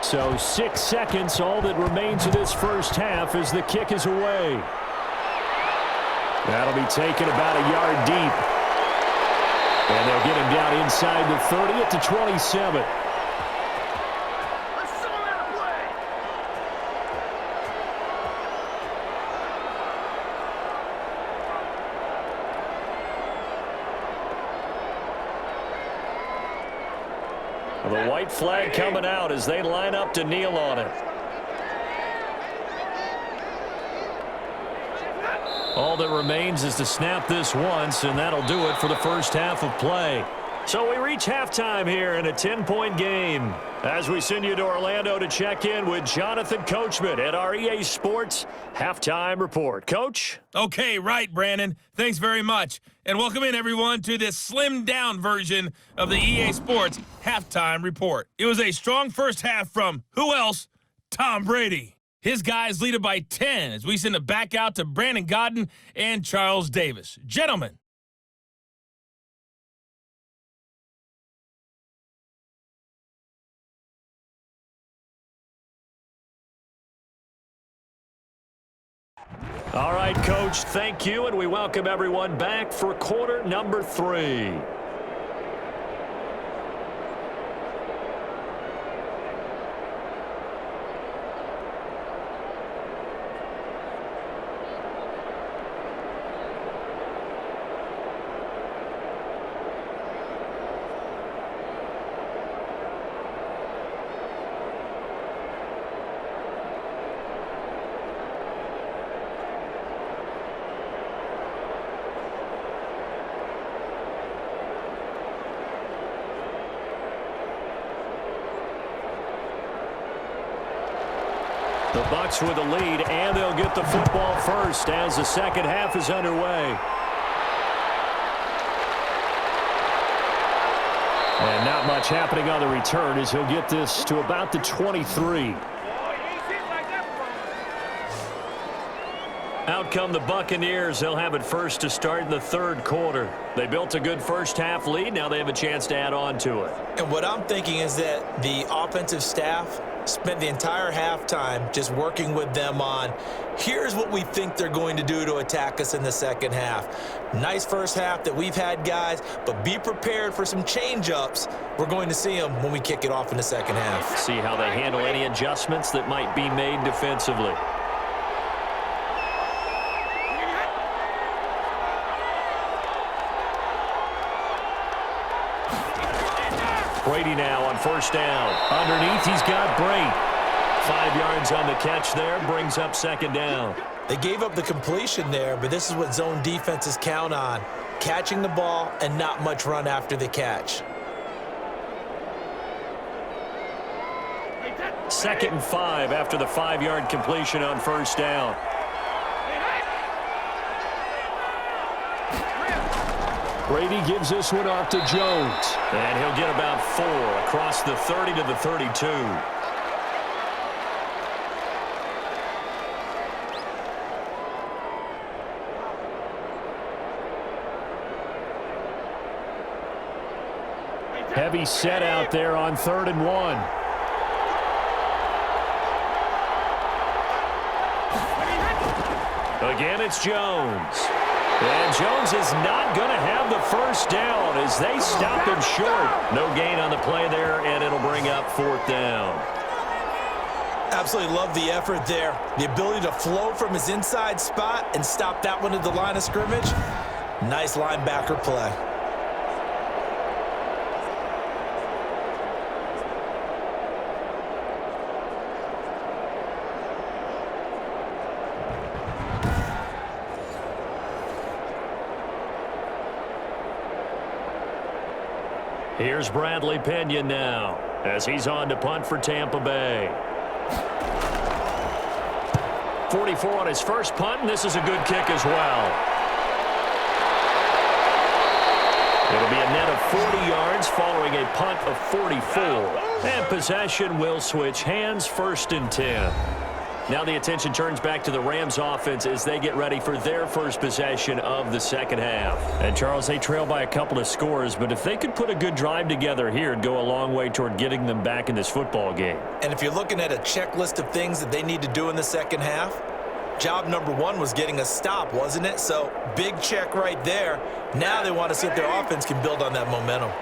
So 6 seconds, all that remains of this first half as the kick is away. That'll be taken about a yard deep. And they'll get him down inside the 30 at the 27. The white flag coming out as they line up to kneel on it. All that remains is to snap this once, and that'll do it for the first half of play. So we reach halftime here in a 10-point game as we send you to Orlando to check in with Jonathan Coachman at our EA Sports Halftime Report. Coach? Okay, right, Brandon. Thanks very much. And welcome in, everyone, to this slimmed-down version of the EA Sports Halftime Report. It was a strong first half from who else? Tom Brady. His guys lead it by 10 as we send it back out to Brandon Godden and Charles Davis. Gentlemen. All right, Coach, thank you, and we welcome everyone back for quarter number 3. The Bucs with the lead, and they'll get the football first as the second half is underway. And not much happening on the return as he'll get this to about the 23. Out come the Buccaneers. They'll have it first to start in the third quarter. They built a good first half lead. Now they have a chance to add on to it. And what I'm thinking is that the offensive staff spent the entire halftime just working with them on, here's what we think they're going to do to attack us in the second half. Nice first half that we've had, guys, but be prepared for some change-ups. We're going to see them when we kick it off in the second half. See how they handle any adjustments that might be made defensively. Brady now on first down. Underneath, he's got Brady. 5 yards on the catch there, brings up second down. They gave up the completion there, but this is what zone defenses count on. Catching the ball and not much run after the catch. 2nd and 5 after the 5-yard completion on first down. Brady gives this one off to Jones. And he'll get about 4 across the 30 to the 32. Heavy set out there on 3rd and 1. Again, it's Jones. And Jones is not going to have the first down as they stop him short. No gain on the play there, and it'll bring up 4th down. Absolutely love the effort there. The ability to flow from his inside spot and stop that one at the line of scrimmage. Nice linebacker play. Here's Bradley Pinion now as he's on to punt for Tampa Bay. 44 on his first punt, and this is a good kick as well. It'll be a net of 40 yards following a punt of 44. And possession will switch hands, 1st and 10. Now the attention turns back to the Rams offense as they get ready for their first possession of the second half. And Charles, they trail by a couple of scores, but if they could put a good drive together here, it'd go a long way toward getting them back in this football game. And if you're looking at a checklist of things that they need to do in the second half, job number 1 was getting a stop, wasn't it? So big check right there. Now they want to see if their offense can build on that momentum.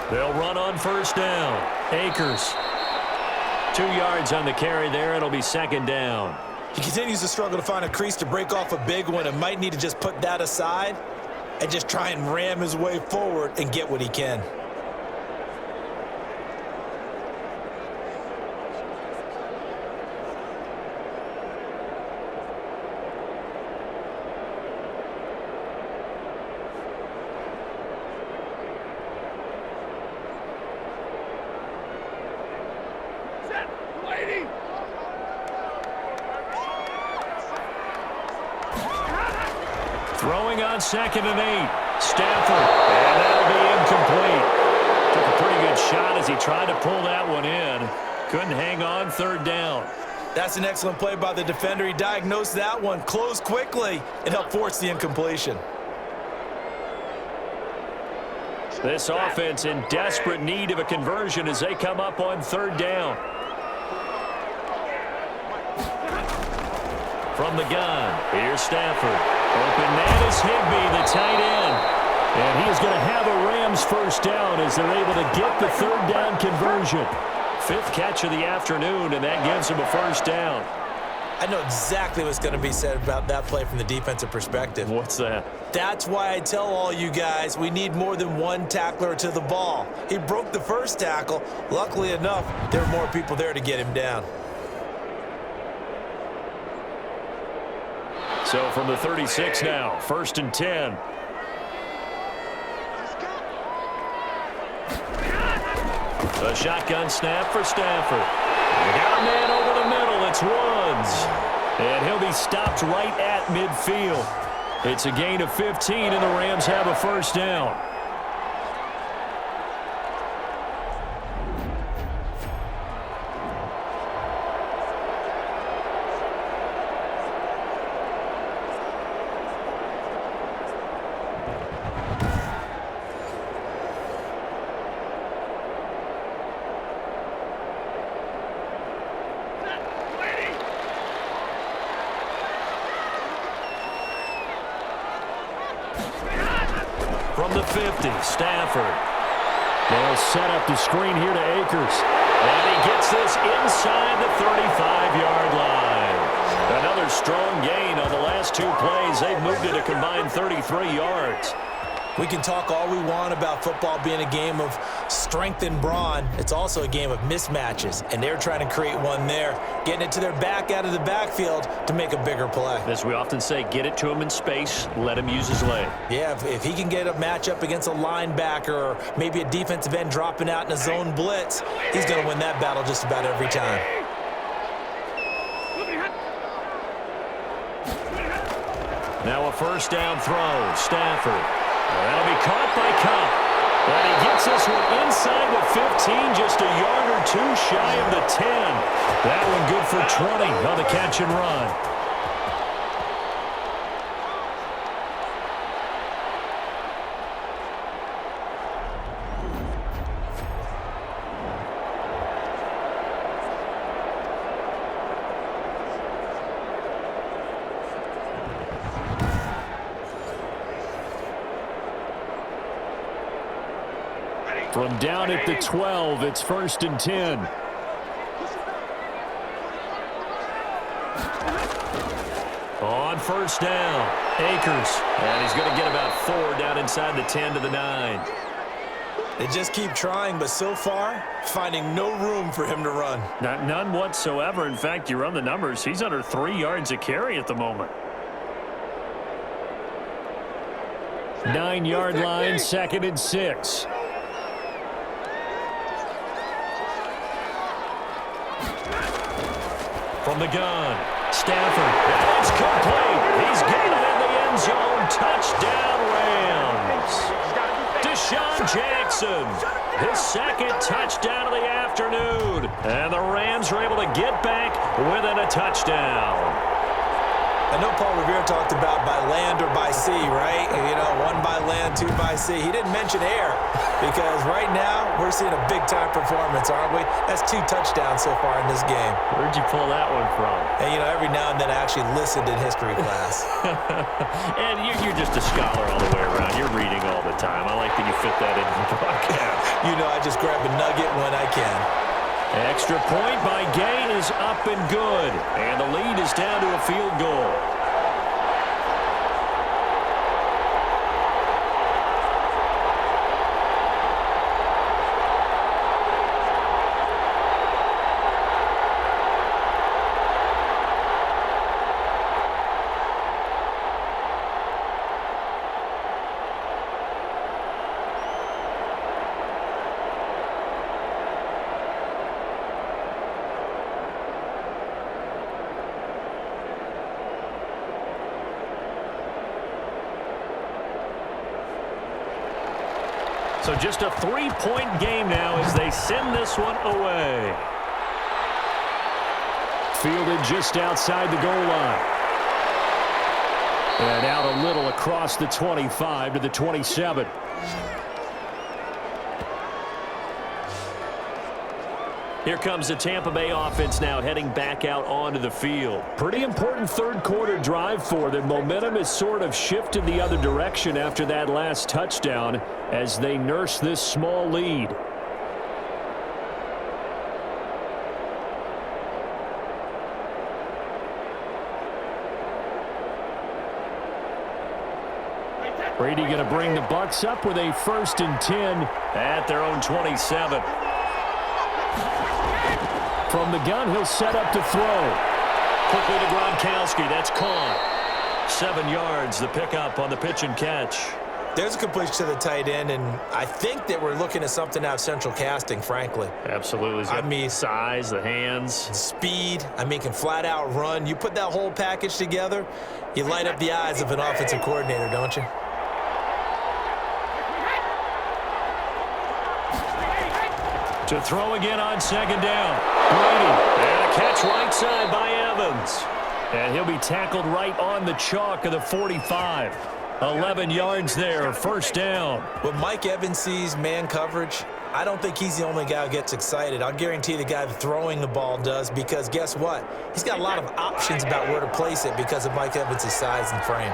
They'll run on first down. Akers. 2 yards on the carry there. It'll be 2nd down. He continues to struggle to find a crease to break off a big one and might need to just put that aside and just try and ram his way forward and get what he can. Throwing on 2nd and 8. Stafford. And that'll be incomplete. Took a pretty good shot as he tried to pull that one in. Couldn't hang on, third down. That's an excellent play by the defender. He diagnosed that one, closed quickly, and helped force the incompletion. This offense in desperate need of a conversion as they come up on third down. From the gun, here's Stafford. Open man is Higbee, the tight end. And he is going to have a Rams first down as they're able to get the third down conversion. Fifth catch of the afternoon, and that gives him a first down. I know exactly what's going to be said about that play from the defensive perspective. What's that? That's why I tell all you guys we need more than one tackler to the ball. He broke the first tackle. Luckily enough, there were more people there to get him down. So from the 36 now, 1st and 10. A shotgun snap for Stafford. They got a man over the middle. It's Woods. And he'll be stopped right at midfield. It's a gain of 15, and the Rams have a first down. From the 50, Stafford. They'll set up the screen here to Akers. And he gets this inside the 35-yard line. Another strong gain on the last two plays. They've moved it a combined 33 yards. We can talk all we want about football being a game of strength and brawn. It's also a game of mismatches, and they're trying to create one there, getting it to their back out of the backfield to make a bigger play. As we often say, get it to him in space, let him use his leg. Yeah, if he can get a matchup against a linebacker or maybe a defensive end dropping out in a zone blitz, he's going to win that battle just about every time. Now a first down throw, Stafford. That'll be caught by Cup. And he gets this one inside the 15, just a yard or two shy of the 10. That one good for 20 on the catch and run. From down at the 12, it's 1st and 10. On first down, Akers. And he's going to get about 4 down inside the 10 to the 9. They just keep trying, but so far, finding no room for him to run. None whatsoever. In fact, you run the numbers, he's under 3 yards a carry at the moment. 9-yard line, 2nd and 6. From the gun, Stafford. It's complete. He's got it in the end zone. Touchdown, Rams. Deshaun Jackson, his 2nd touchdown of the afternoon. And the Rams are able to get back within a touchdown. I know Paul Revere talked about by land or by sea, right? You know, 1 by land, 2 by sea. He didn't mention air because right now we're seeing a big-time performance, aren't we? That's 2 touchdowns so far in this game. Where'd you pull that one from? And, you know, every now and then I actually listened in history class. And you're just a scholar all the way around. You're reading all the time. I like that you fit that into the broadcast. You know, I just grab a nugget when I can. Extra point by Gay is up and good. And the lead is down to a field goal. So just a 3-point game now as they send this one away. Fielded just outside the goal line. And out a little across the 25 to the 27. Here comes the Tampa Bay offense now heading back out onto the field. Pretty important third-quarter drive for them. Momentum has sort of shifted the other direction after that last touchdown as they nurse this small lead. Brady going to bring the Bucs up with a 1st and 10 at their own 27. From the gun, he'll set up to throw. Quickly to Gronkowski. That's caught. 7 yards, the pickup on the pitch and catch. There's a completion to the tight end, and I think that we're looking at something out of central casting, frankly. Absolutely. I mean, size, the hands. Speed, can flat out run. You put that whole package together, you light up the eyes of an offensive coordinator, don't you? To throw again on 2nd down. Brady, and a catch right side by Evans. And he'll be tackled right on the chalk of the 45. 11 yards there, 1st down. When Mike Evans sees man coverage, I don't think he's the only guy who gets excited. I'll guarantee the guy throwing the ball does, because guess what? He's got a lot of options about where to place it because of Mike Evans' size and frame.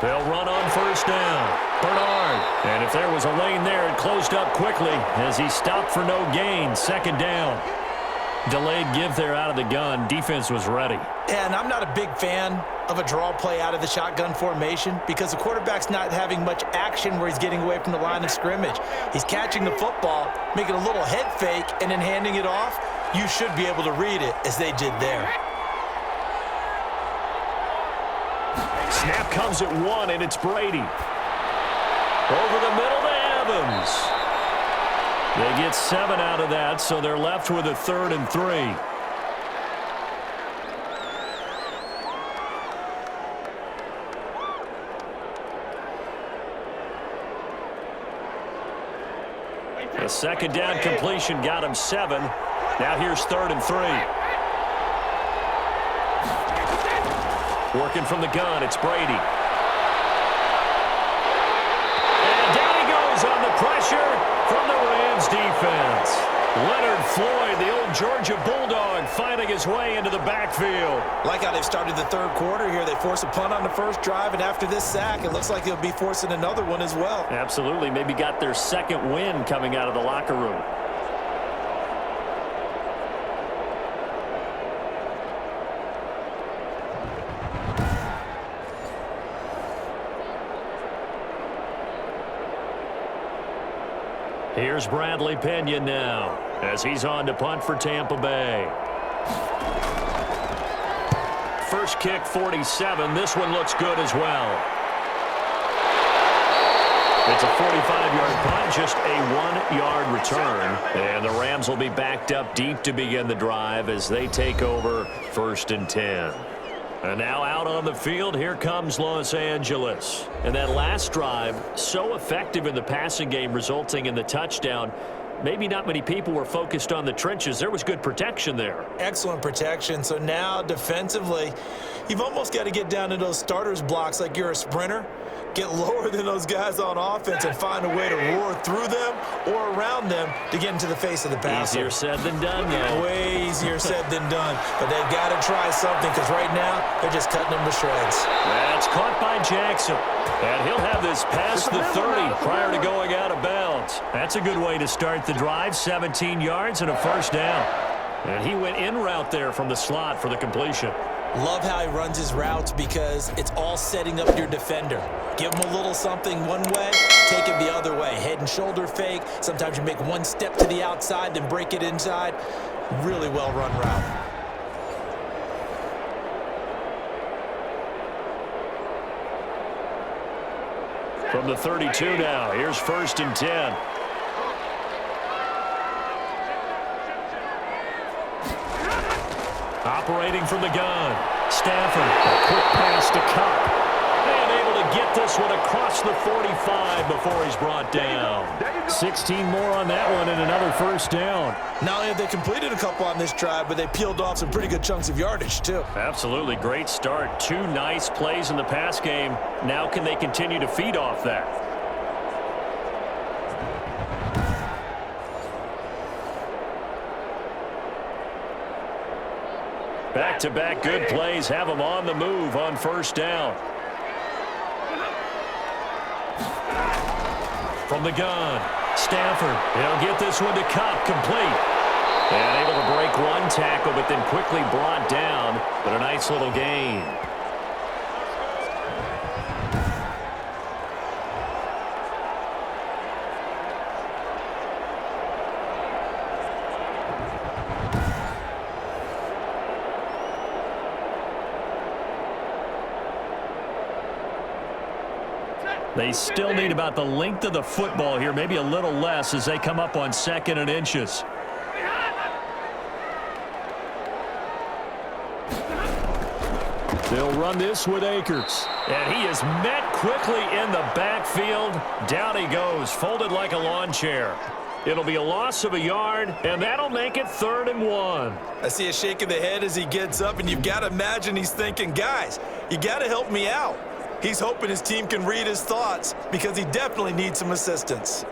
They'll run on 1st down. Bernard. And if there was a lane there, it closed up quickly as he stopped for no gain. 2nd down. Delayed give there out of the gun. Defense was ready. And I'm not a big fan of a draw play out of the shotgun formation because the quarterback's not having much action where he's getting away from the line of scrimmage. He's catching the football, making a little head fake, and then handing it off. You should be able to read it as they did there. Snap comes at 1, and it's Brady. Over the middle to Evans. They get 7 out of that, so they're left with a 3rd and 3. The 2nd down completion got him 7. Now here's 3rd and 3. Working from the gun, it's Brady. And down he goes on the pressure from the Rams defense. Leonard Floyd, the old Georgia Bulldog, finding his way into the backfield. Like how they've started the 3rd quarter here. They force a punt on the 1st drive, and after this sack, it looks like they'll be forcing another one as well. Absolutely. Maybe got their 2nd win coming out of the locker room. Here's Bradley Pena now as he's on to punt for Tampa Bay. First kick, 47. This one looks good as well. It's a 45-yard punt, just a 1-yard return. And the Rams will be backed up deep to begin the drive as they take over 1st and 10. And now out on the field, here comes Los Angeles. And that last drive, so effective in the passing game, resulting in the touchdown. Maybe not many people were focused on the trenches. There was good protection there. Excellent protection. So now defensively, you've almost got to get down to those starters blocks like you're a sprinter. Get lower than those guys on offense and find a way to roar through them or around them to get into the face of the passer. Easier said than done, though. Way easier said than done. But they've got to try something because right now they're just cutting them to shreds. That's caught by Jackson. And he'll have this past the 30 prior to going out of bounds. That's a good way to start the drive. 17 yards and a 1st down. And he went in route there from the slot for the completion. Love how he runs his routes because it's all setting up your defender. Give him a little something one way, take him the other way. Head and shoulder fake. Sometimes you make one step to the outside, then break it inside. Really well run route. From the 32 now, here's 1st and 10. Operating from the gun. Stafford, a quick pass to Cup. And able to get this one across the 45 before he's brought down. 16 more on that one and another first down. Not only have they completed a couple on this drive, but they peeled off some pretty good chunks of yardage, too. Absolutely great start. 2 nice plays in the pass game. Now can they continue to feed off that? Back-to-back good plays have them on the move on first down. From the gun, Stafford. He'll get this one to Cup, complete. And able to break one tackle, but then quickly brought down. But a nice little gain. They still need about the length of the football here, maybe a little less as they come up on 2nd and inches. They'll run this with Akers. And he is met quickly in the backfield. Down he goes, folded like a lawn chair. It'll be a loss of a yard, and that'll make it 3rd and 1. I see a shake of the head as he gets up, and you've got to imagine he's thinking, guys, you got to help me out. He's hoping his team can read his thoughts because he definitely needs some assistance.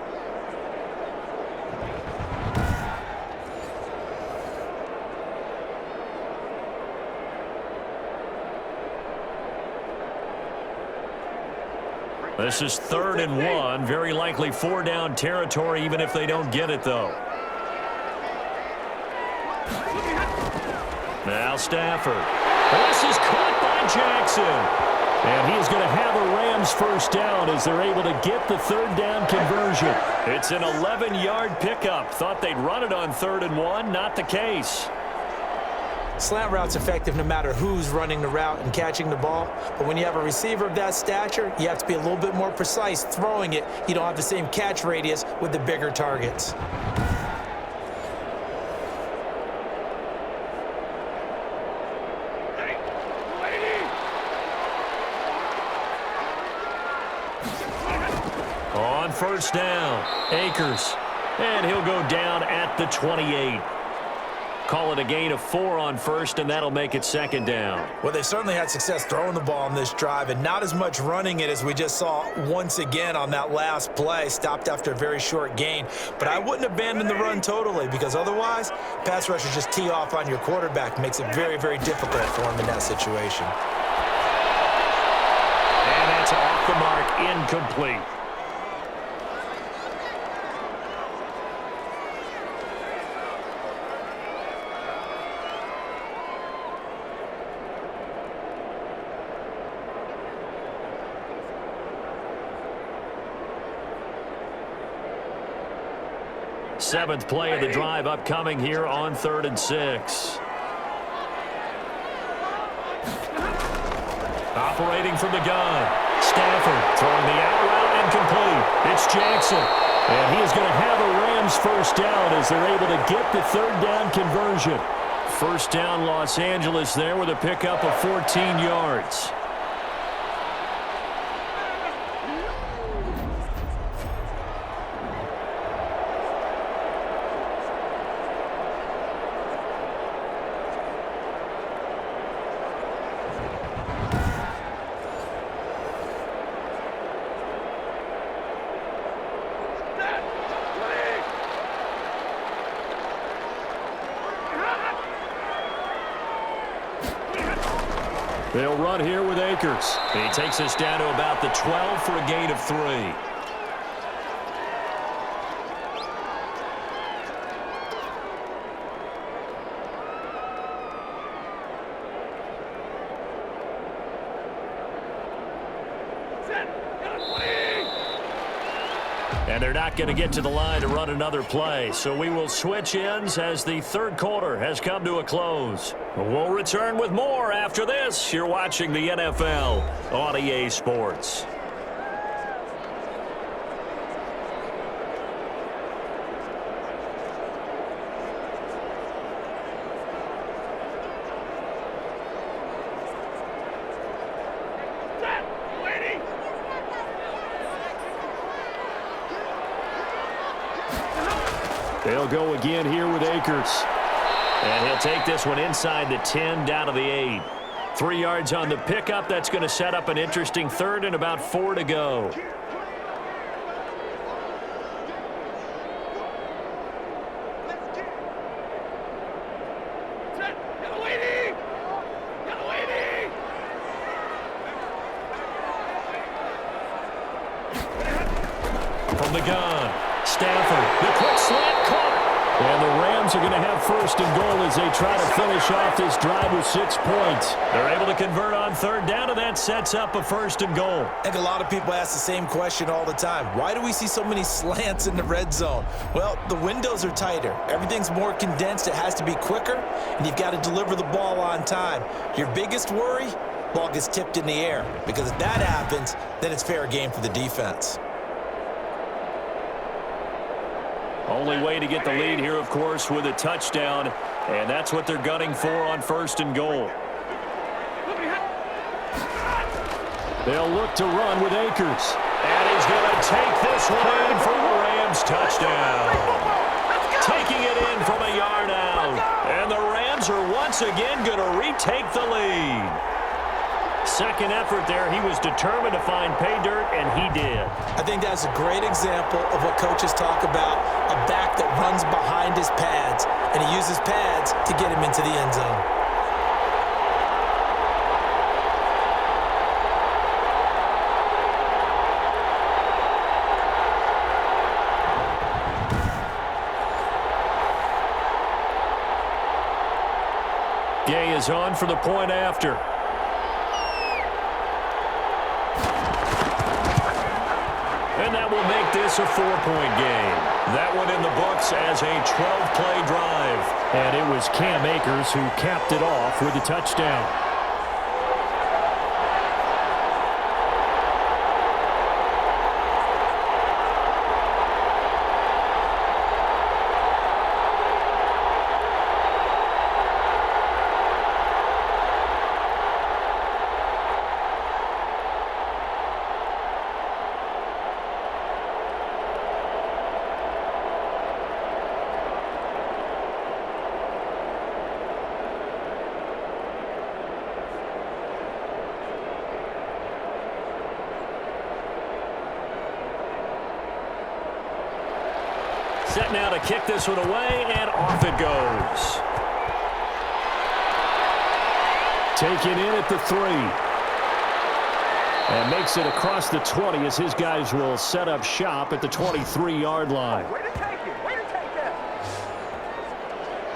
This is 3rd and 1. Very likely 4-down territory, even if they don't get it, though. Now Stafford. This is caught by Jackson. And he is going to have a Rams first down as they're able to get the 3rd down conversion. It's an 11-yard pickup. Thought they'd run it on 3rd and 1. Not the case. Slant route's effective no matter who's running the route and catching the ball. But when you have a receiver of that stature, you have to be a little bit more precise throwing it. You don't have the same catch radius with the bigger targets. On first down, Akers. And he'll go down at the 28. Call it a gain of 4 on first, and that'll make it 2nd down. Well, they certainly had success throwing the ball on this drive, and not as much running it as we just saw once again on that last play. Stopped after a very short gain. But I wouldn't abandon the run totally, because otherwise, pass rushers just tee off on your quarterback. Makes it very, very difficult for him in that situation. And that's off the mark, incomplete. Seventh play of the drive upcoming here on 3rd and 6. Operating from the gun. Stafford throwing the out route and complete. It's Jackson. And he is going to have a Rams first down as they're able to get the 3rd down conversion. First down Los Angeles there with a pickup of 14 yards. They'll run here with Akers. He takes us down to about the 12 for a gain of 3. And they're not going to get to the line to run another play. So we will switch ends as the 3rd quarter has come to a close. We'll return with more after this. You're watching the NFL on EA Sports. They'll go again here with Akers. And he'll take this one inside the 10, down to the 8. 3 yards on the pickup. That's going to set up an interesting third and about 4 to go. From the gun, Stafford, the quick slant caught. And the Rams are going to have first and goal as they try to finish off this drive with 6 points. They're able to convert on third down, and that sets up a first and goal. I think a lot of people ask the same question all the time. Why do we see so many slants in the red zone? Well, the windows are tighter. Everything's more condensed. It has to be quicker, and you've got to deliver the ball on time. Your biggest worry? Ball gets tipped in the air, because if that happens, then it's fair game for the defense. Only way to get the lead here, of course, with a touchdown, and that's what they're gunning for on first and goal. They'll look to run with Akers. And he's going to take this one in for the Rams touchdown. Taking it in from a yard out. And the Rams are once again going to retake the lead. Second effort there, he was determined to find pay dirt, and he did. I think that's a great example of what coaches talk about, a back that runs behind his pads, and he uses pads to get him into the end zone. Gay is on for the point after. And that will make this a 4-point game. That one in the books as a 12-play drive. And it was Cam Akers who capped it off with a touchdown. Set now to kick this one away, and off it goes. Taken in at the 3. And makes it across the 20 as his guys will set up shop at the 23-yard line. Way to take it. Way to take that.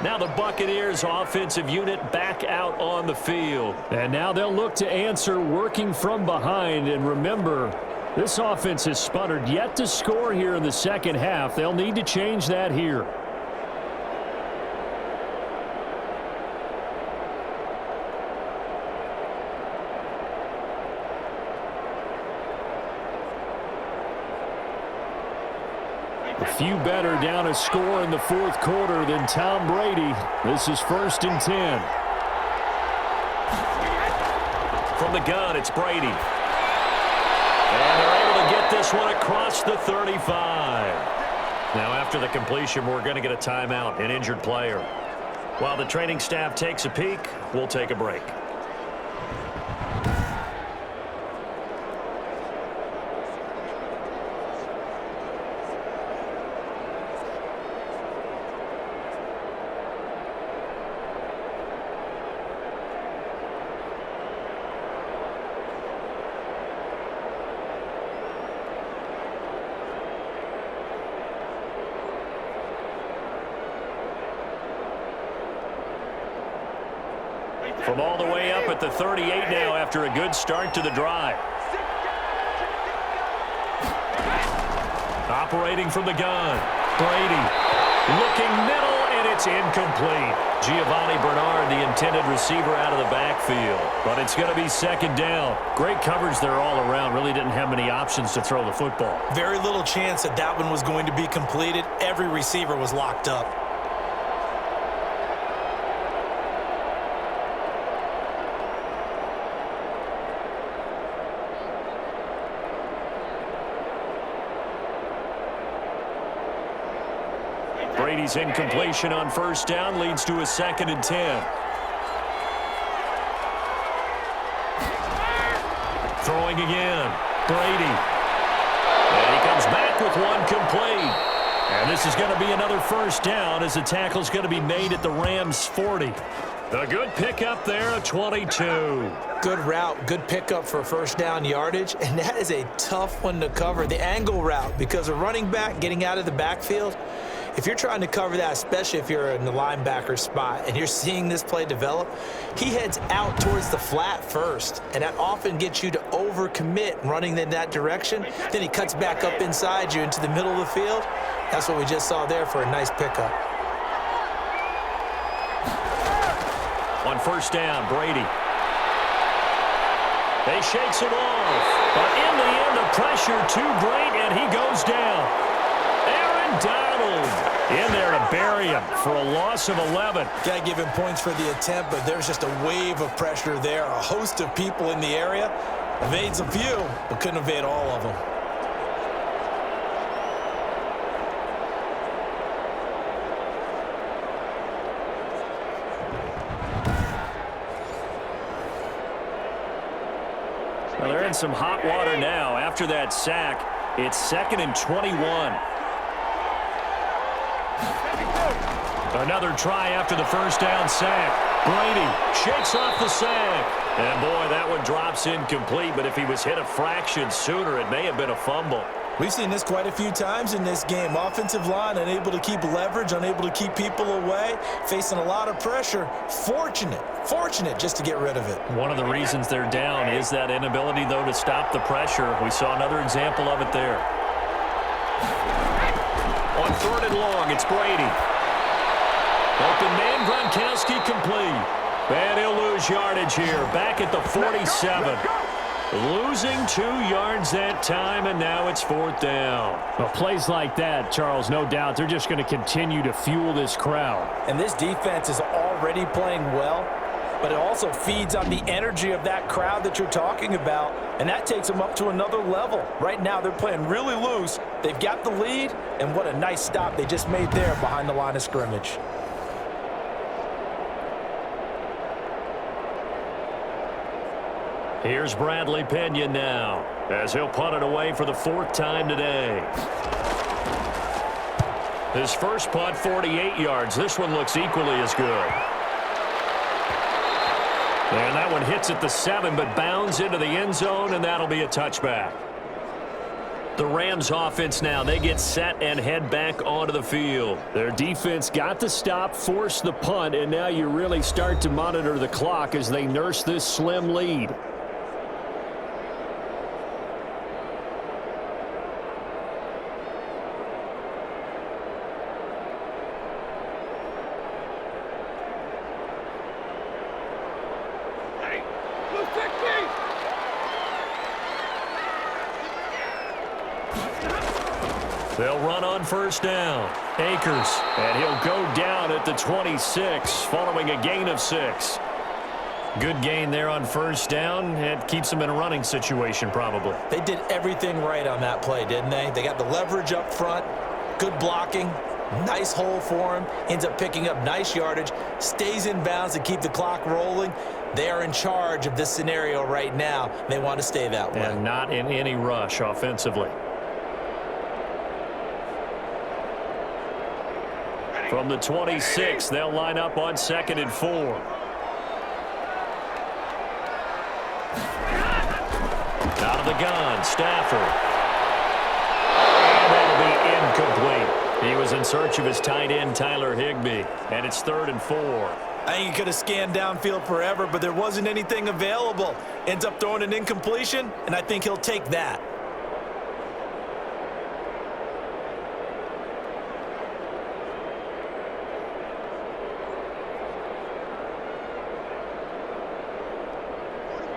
Now the Buccaneers offensive unit back out on the field. And now they'll look to answer working from behind. And remember, this offense has sputtered yet to score here in the second half. They'll need to change that here. A few better down a score in the fourth quarter than Tom Brady. This is 1st and 10. From the gun, it's Brady. And they're able to get this one across the 35. Now, after the completion, we're going to get a timeout, an injured player. While the training staff takes a peek, we'll take a break. From all the way up at the 38 now after a good start to the drive. Operating from the gun. Brady looking middle, and it's incomplete. Giovanni Bernard, the intended receiver, out of the backfield. But it's going to be second down. Great coverage there all around. Really didn't have many options to throw the football. Very little chance that that one was going to be completed. Every receiver was locked up. Brady's incompletion on first down leads to a 2nd and 10. Throwing again. Brady. And he comes back with one complete. And this is going to be another first down as the tackle's going to be made at the Rams' 40. A good pickup there of 22. Good route, good pickup for first down yardage, and that is a tough one to cover. The angle route, because a running back getting out of the backfield, if you're trying to cover that, especially if you're in the linebacker spot and you're seeing this play develop, he heads out towards the flat first, and that often gets you to overcommit running in that direction. Then he cuts back up inside you into the middle of the field. That's what we just saw there for a nice pickup. On first down, Brady. They shakes it off, but in the end, the pressure too great, and he goes down. Aaron Donald in there to bury him for a loss of 11. Got to give him points for the attempt, but there's just a wave of pressure there. A host of people in the area. Evades a few, but couldn't evade all of them. Well, they're in some hot water now. After that sack, it's 2nd and 21. Another try after the first down sack. Brady shakes off the sack. And, boy, that one drops incomplete. But if he was hit a fraction sooner, it may have been a fumble. We've seen this quite a few times in this game. Offensive line unable to keep leverage, unable to keep people away, facing a lot of pressure. Fortunate just to get rid of it. One of the reasons they're down is that inability, though, to stop the pressure. We saw another example of it there. On 3rd and long, it's Brady. Open man, Gronkowski complete. And he'll lose yardage here, back at the 47. Losing 2 yards that time, and now it's 4th down. Well, plays like that, Charles, no doubt, they're just going to continue to fuel this crowd. And this defense is already playing well, but it also feeds on the energy of that crowd that you're talking about, and that takes them up to another level. Right now, they're playing really loose. They've got the lead, and what a nice stop they just made there behind the line of scrimmage. Here's Bradley Pena now, as he'll punt it away for the 4th time today. His first punt, 48 yards. This one looks equally as good. And that one hits at the 7, but bounds into the end zone, and that'll be a touchback. The Rams offense now, they get set and head back onto the field. Their defense got the stop, forced the punt, and now you really start to monitor the clock as they nurse this slim lead. They'll run on first down. Akers, and he'll go down at the 26 following a gain of 6. Good gain there on first down. It keeps them in a running situation probably. They did everything right on that play, didn't they? They got the leverage up front, good blocking, nice hole for him, ends up picking up nice yardage, stays in bounds to keep the clock rolling. They are in charge of this scenario right now. They want to stay that way. And not in any rush offensively. From the 26, they'll line up on 2nd and 4. Out of the gun, Stafford. And that'll be incomplete. He was in search of his tight end, Tyler Higbee. And it's 3rd and 4. I think he could have scanned downfield forever, but there wasn't anything available. Ends up throwing an incompletion, and I think he'll take that.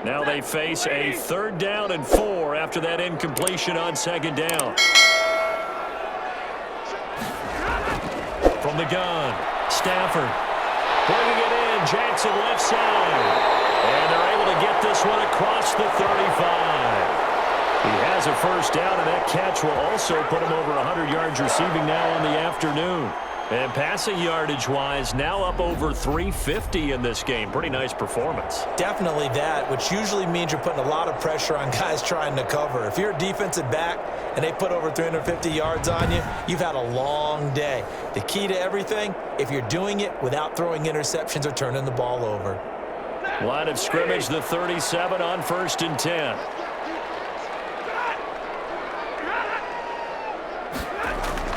Now they face a 3rd down and 4 after that incompletion on 2nd down. From the gun, Stafford bringing it in, Jackson left side. And they're able to get this one across the 35. He has a first down, and that catch will also put him over 100 yards receiving now on the afternoon. And passing yardage-wise, now up over 350 in this game. Pretty nice performance. Definitely that, which usually means you're putting a lot of pressure on guys trying to cover. If you're a defensive back and they put over 350 yards on you, you've had a long day. The key to everything, if you're doing it without throwing interceptions or turning the ball over. Line of scrimmage, the 37 on 1st and 10.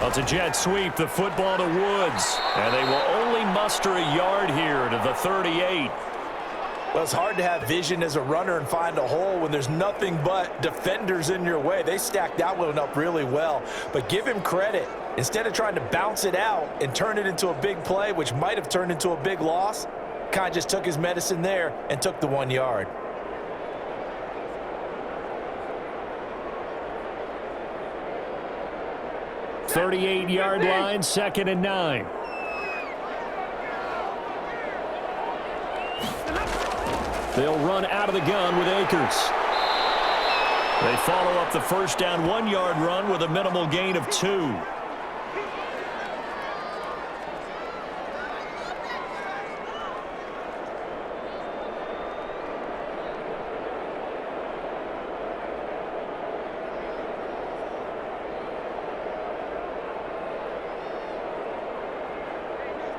Well, it's a jet sweep, the football to Woods. And they will only muster a yard here to the 38. Well, it's hard to have vision as a runner and find a hole when there's nothing but defenders in your way. They stacked that one up really well. But give him credit. Instead of trying to bounce it out and turn it into a big play, which might have turned into a big loss, kind of just took his medicine there and took the 1 yard. .38-yard line, 2nd and 9. They'll run out of the gun with Akers. They follow up the first down 1-yard run with a minimal gain of 2.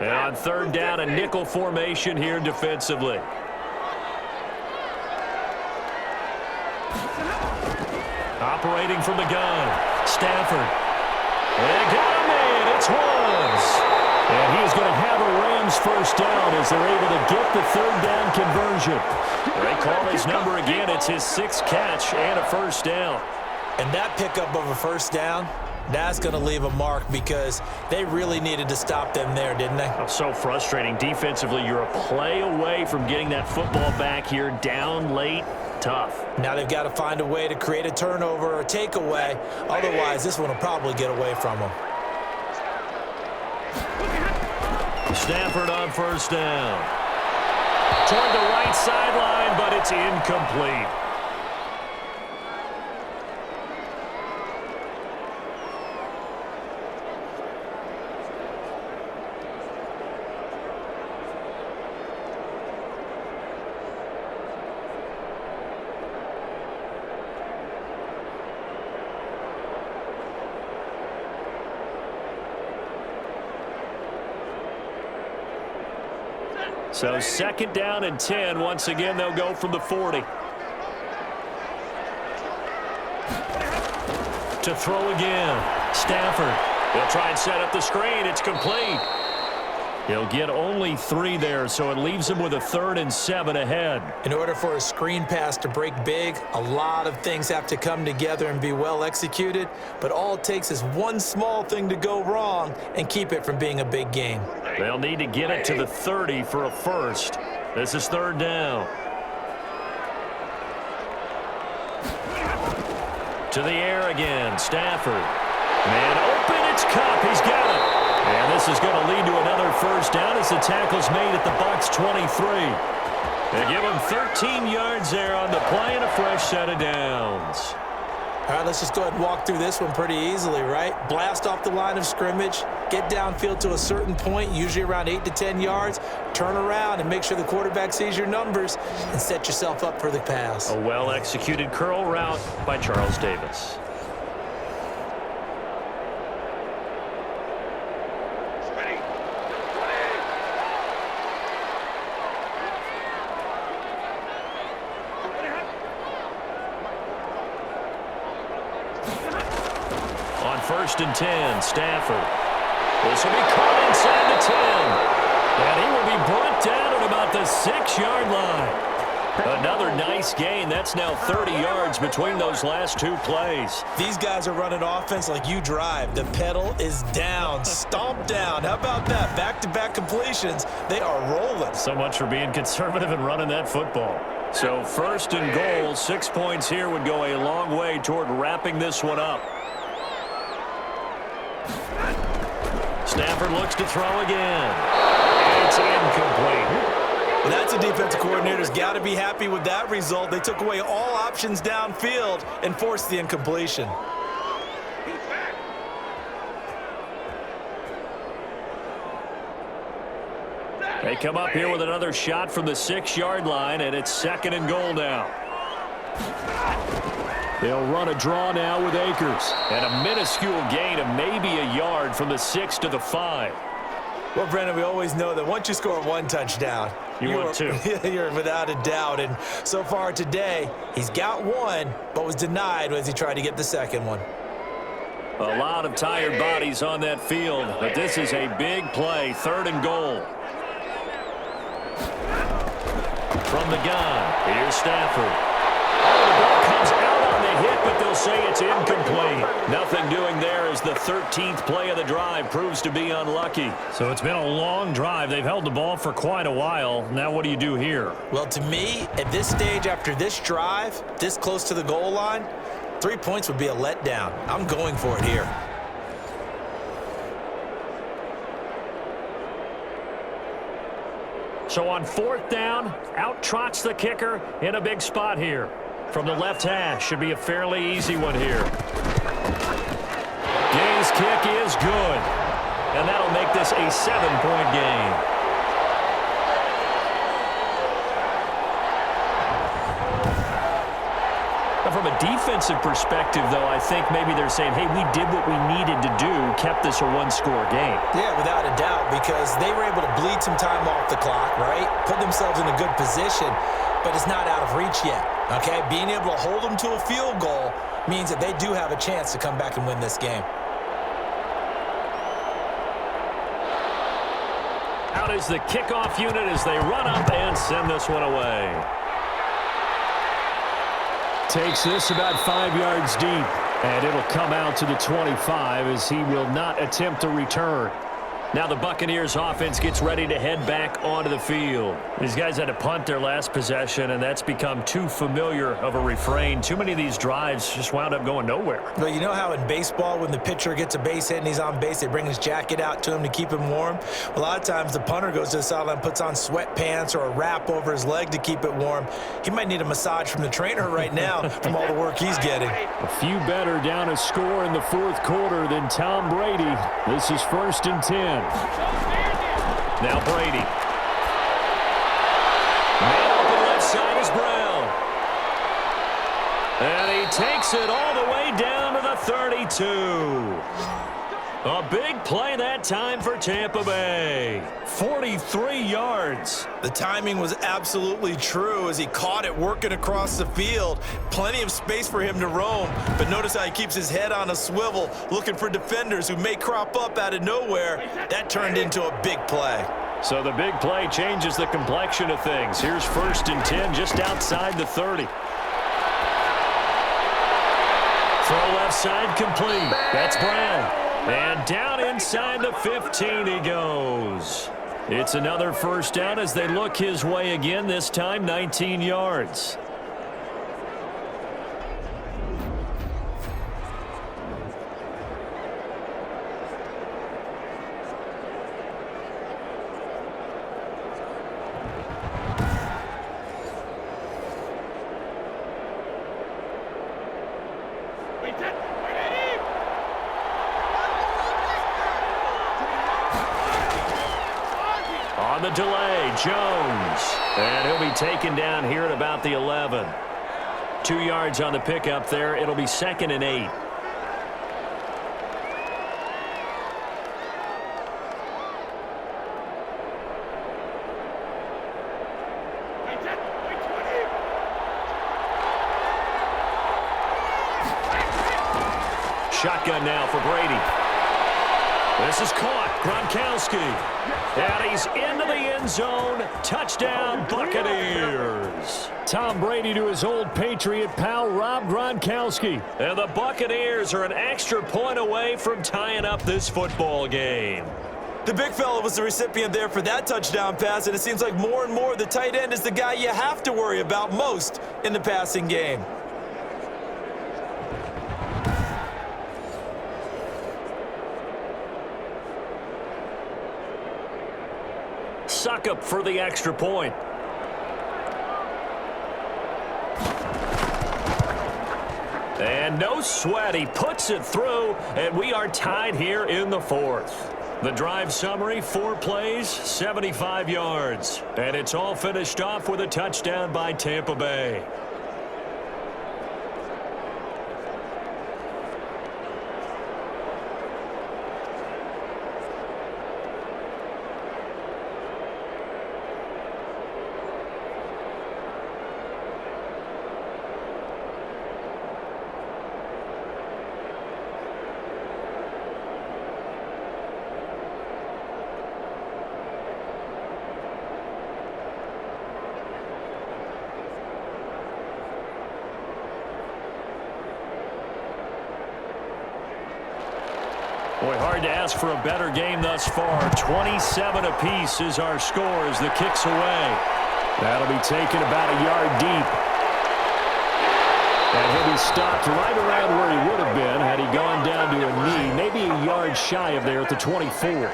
And on 3rd down, a nickel formation here defensively. Operating from the gun, Stafford. They got him in, it's Woods. And he's going to have a Rams first down as they're able to get the 3rd down conversion. They call his number again. It's his 6th catch and a first down. And that pickup of a first down, that's going to leave a mark because they really needed to stop them there, didn't they? Oh, so frustrating. Defensively, you're a play away from getting that football back here down late. Tough. Now they've got to find a way to create a turnover or a takeaway. Otherwise, this one will probably get away from them. Stafford on first down. Toward the right sideline, but it's incomplete. So 2nd down and 10. Once again, they'll go from the 40. To throw again. Stafford. They'll try and set up the screen. It's complete. He'll get only 3 there, so it leaves him with a 3rd and 7 ahead. In order for a screen pass to break big, a lot of things have to come together and be well executed, but all it takes is one small thing to go wrong and keep it from being a big game. They'll need to get it to the 30 for a first. This is 3rd down. To the air again, Stafford. Man open, it's Cup. He's got it. And this is going to lead to another first down as the tackle's made at the Bucs 23. They give him 13 yards there on the play and a fresh set of downs. All right, let's just go ahead and walk through this one pretty easily, right? Blast off the line of scrimmage, get downfield to a certain point, usually around 8 to 10 yards, turn around and make sure the quarterback sees your numbers and set yourself up for the pass. A well-executed curl route by Charles Davis. On 1st and 10, Stafford. This will be caught inside the 10. And he will be brought down at about the 6-yard line. Another nice gain. That's now 30 yards between those last 2 plays. These guys are running offense like you drive. The pedal is down, stomp down. How about that? Back-to-back completions. They are rolling. So much for being conservative and running that football. So 1st and goal, 6 points here would go a long way toward wrapping this one up. Stafford looks to throw again. It's incomplete. Well, that's a defensive coordinator's got to be happy with that result. They took away all options downfield and forced the incompletion. come up here with another shot from the 6-yard line, and it's 2nd and goal now. They'll run a draw now with Akers. And a minuscule gain of maybe a yard from the 6 to the 5. Well, Brendan, we always know that once you score one touchdown, want two. You're without a doubt. And so far today, he's got one, but was denied as he tried to get the second one. A lot of tired bodies on that field, but this is a big play. 3rd and goal. From the gun, here's Stafford. The ball comes out on the hit, but they'll say it's incomplete. Nothing doing there as the 13th play of the drive proves to be unlucky. So it's been a long drive. They've held the ball for quite a while. Now what do you do here? Well, to me, at this stage after this drive, this close to the goal line, 3 points would be a letdown. I'm going for it here. So on 4th down, out trots the kicker in a big spot here. From the left hash, should be a fairly easy one here. Gay's kick is good. And that'll make this a 7-point game. From a defensive perspective, though, I think maybe they're saying, hey, we did what we needed to do, kept this a one-score game. Yeah, without a doubt, because they were able to bleed some time off the clock, right? Put themselves in a good position, but it's not out of reach yet, okay? Being able to hold them to a field goal means that they do have a chance to come back and win this game. Out is the kickoff unit as they run up and send this one away. Takes this about 5 yards deep, and it'll come out to the 25 as he will not attempt to return. Now the Buccaneers offense gets ready to head back onto the field. These guys had to punt their last possession, and that's become too familiar of a refrain. Too many of these drives just wound up going nowhere. Well, you know how in baseball when the pitcher gets a base hit and he's on base, they bring his jacket out to him to keep him warm? A lot of times the punter goes to the sideline, puts on sweatpants or a wrap over his leg to keep it warm. He might need a massage from the trainer right now from all the work he's getting. A few better down a score in the 4th quarter than Tom Brady. This is 1st and 10. Now Brady. Man open left side is Brown. And he takes it all the way down to the 32. A big play that time for Tampa Bay. 43 yards. The timing was absolutely true as he caught it working across the field. Plenty of space for him to roam, but notice how he keeps his head on a swivel looking for defenders who may crop up out of nowhere. That turned into a big play. So the big play changes the complexion of things. Here's 1st and 10 just outside the 30. Throw left side complete. That's Brown. And down inside the 15 he goes. It's another 1st down as they look his way again, this time 19 yards. On the delay, Jones. And he'll be taken down here at about the 11. 2 yards on the pickup there. It'll be 2nd and 8. Shotgun now for Brady. This is caught. Gronkowski. And he's into the end zone. Touchdown, Buccaneers. Tom Brady to his old Patriot pal, Rob Gronkowski. And the Buccaneers are an extra point away from tying up this football game. The big fella was the recipient there for that touchdown pass, and it seems like more and more the tight end is the guy you have to worry about most in the passing game. Suckup for the extra point. And no sweat. He puts it through, and we are tied here in the 4th. The drive summary, 4 plays, 75 yards. And it's all finished off with a touchdown by Tampa Bay. Boy, hard to ask for a better game thus far. 27 apiece is our score as the kick's away. That'll be taken about a yard deep. And he'll be stopped right around where he would have been had he gone down to a knee, maybe a yard shy of there at the 24.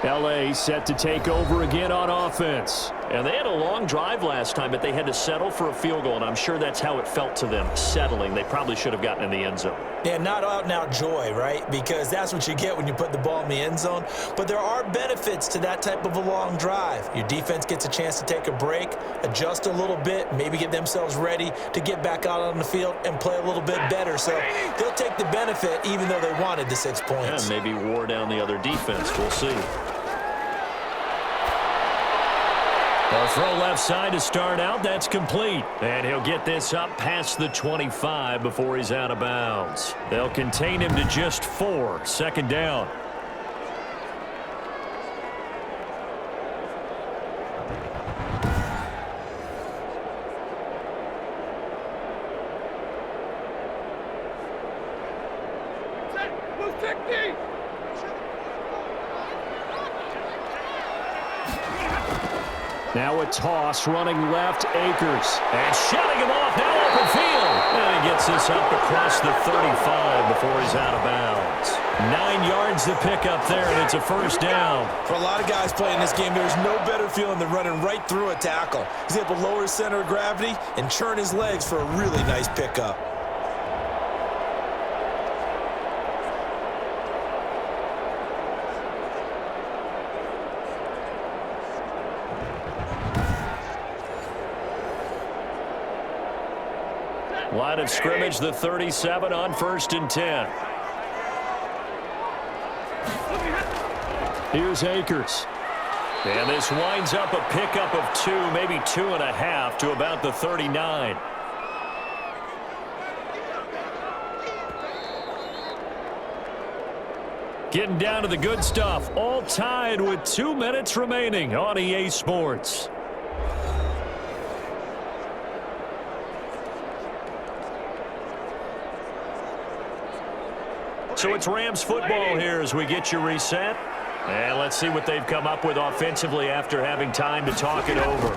L.A. set to take over again on offense. And they had a long drive last time, but they had to settle for a field goal, and I'm sure that's how it felt to them, settling. They probably should have gotten in the end zone. Yeah, not out-and-out joy, right? Because that's what you get when you put the ball in the end zone. But there are benefits to that type of a long drive. Your defense gets a chance to take a break, adjust a little bit, maybe get themselves ready to get back out on the field and play a little bit better. So they'll take the benefit even though they wanted the 6 points. Yeah, maybe wore down the other defense. We'll see. They'll throw left side to start out. That's complete. And he'll get this up past the 25 before he's out of bounds. They'll contain him to just 4. Second down. Now a toss running left, Akers. And shutting him off now open field. And he gets this up across the 35 before he's out of bounds. 9 yards to pick up there, and it's a first down. For a lot of guys playing this game, there's no better feeling than running right through a tackle. He's able to lower his center of gravity and churn his legs for a really nice pickup. Line of scrimmage, the 37 on 1st and 10. Here's Akers. And this winds up a pickup of 2, maybe 2.5 to about the 39. Getting down to the good stuff. All tied with 2 minutes remaining on EA Sports. So it's Rams football here as we get you reset. And let's see what they've come up with offensively after having time to talk it over.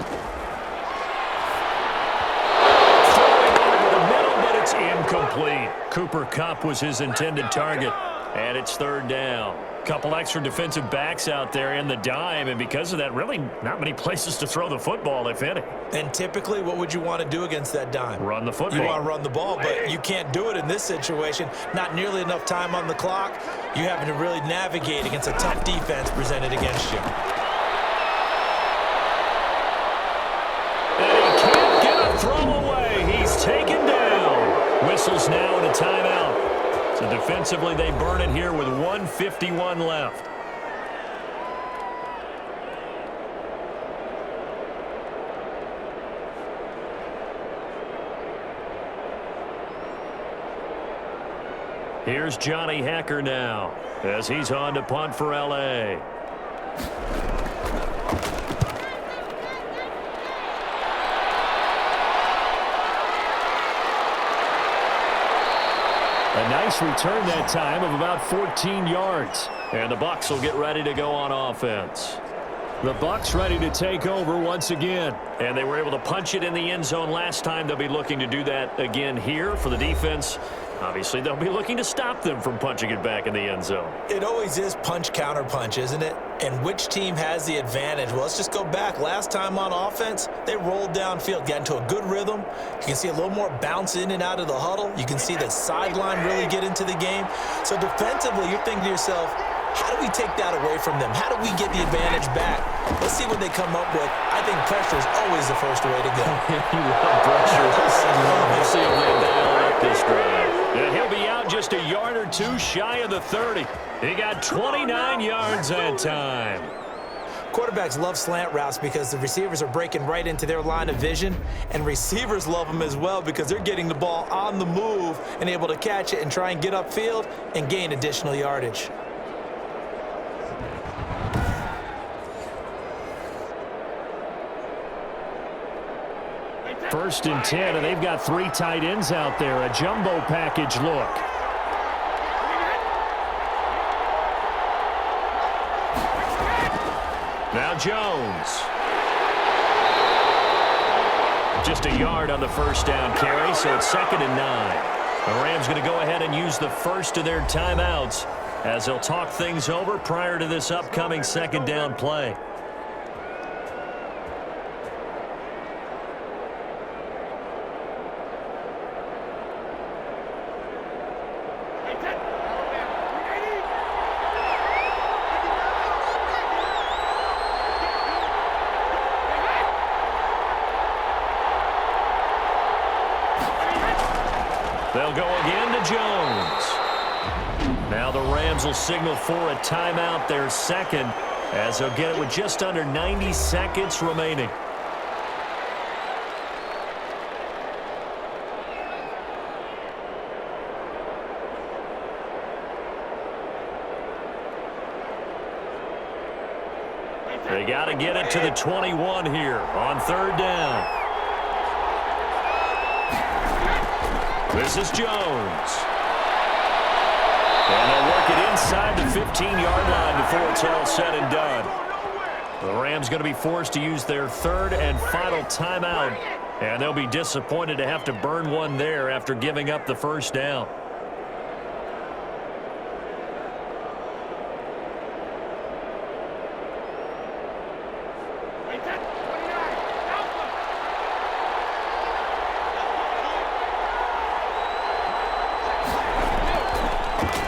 Throwing over the middle, but it's incomplete. Cooper Kupp was his intended target. And it's 3rd down. Couple extra defensive backs out there in the dime, and because of that, really not many places to throw the football, if any. And typically, what would you want to do against that dime? Run the football. You want to run the ball, but you can't do it in this situation. Not nearly enough time on the clock. You having to really navigate against a tough defense presented against you. And he can't get a throw away. He's taken down. Whistles now and a timeout. So defensively, they burn it here with 1:51 left. Here's Johnny Hacker now as he's on to punt for L.A. A nice return that time of about 14 yards. And the Bucs will get ready to go on offense. The Bucs ready to take over once again. And they were able to punch it in the end zone last time. They'll be looking to do that again here for the defense. Obviously, they'll be looking to stop them from punching it back in the end zone. It always is punch, counter punch, isn't it? And which team has the advantage? Well, let's just go back. Last time on offense, they rolled downfield, got into a good rhythm. You can see a little more bounce in and out of the huddle. You can see the sideline really get into the game. So defensively, you're thinking to yourself, How do we take that away from them? How do we get the advantage back? Let's see what they come up with. I think pressure is always the first way to go. You love pressure. Let's see if they dial it up this drive. Yeah, he'll be out just a yard or two shy of the 30. He got 29 yards that time. Quarterbacks love slant routes because the receivers are breaking right into their line of vision, and receivers love them as well because they're getting the ball on the move and able to catch it and try and get upfield and gain additional yardage. First and 10, and they've got 3 tight ends out there. A jumbo package look. Now Jones. Just a yard on the first down carry, so it's 2nd and 9. The Rams going to go ahead and use the first of their timeouts as they'll talk things over prior to this upcoming 2nd down play. They'll go again to Jones. Now the Rams will signal for a timeout, their second, as they'll get it with just under 90 seconds remaining. They got to get it to the 21 here on 3rd down. This is Jones. And they'll work it inside the 15-yard line before it's all said and done. The Rams going to be forced to use their 3rd and final timeout, and they'll be disappointed to have to burn one there after giving up the first down.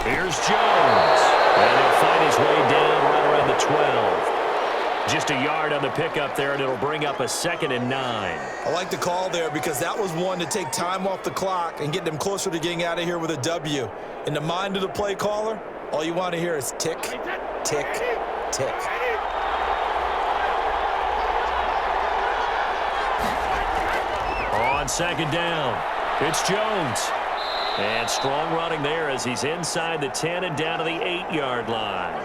Here's Jones, and he'll find his way down right around the 12. Just a yard on the pickup there, and it'll bring up a 2nd and 9. I like the call there because that was one to take time off the clock and get them closer to getting out of here with a W. In the mind of the play caller, all you want to hear is tick, tick, tick. On 2nd down, it's Jones. And strong running there as he's inside the 10 and down to the 8-yard line.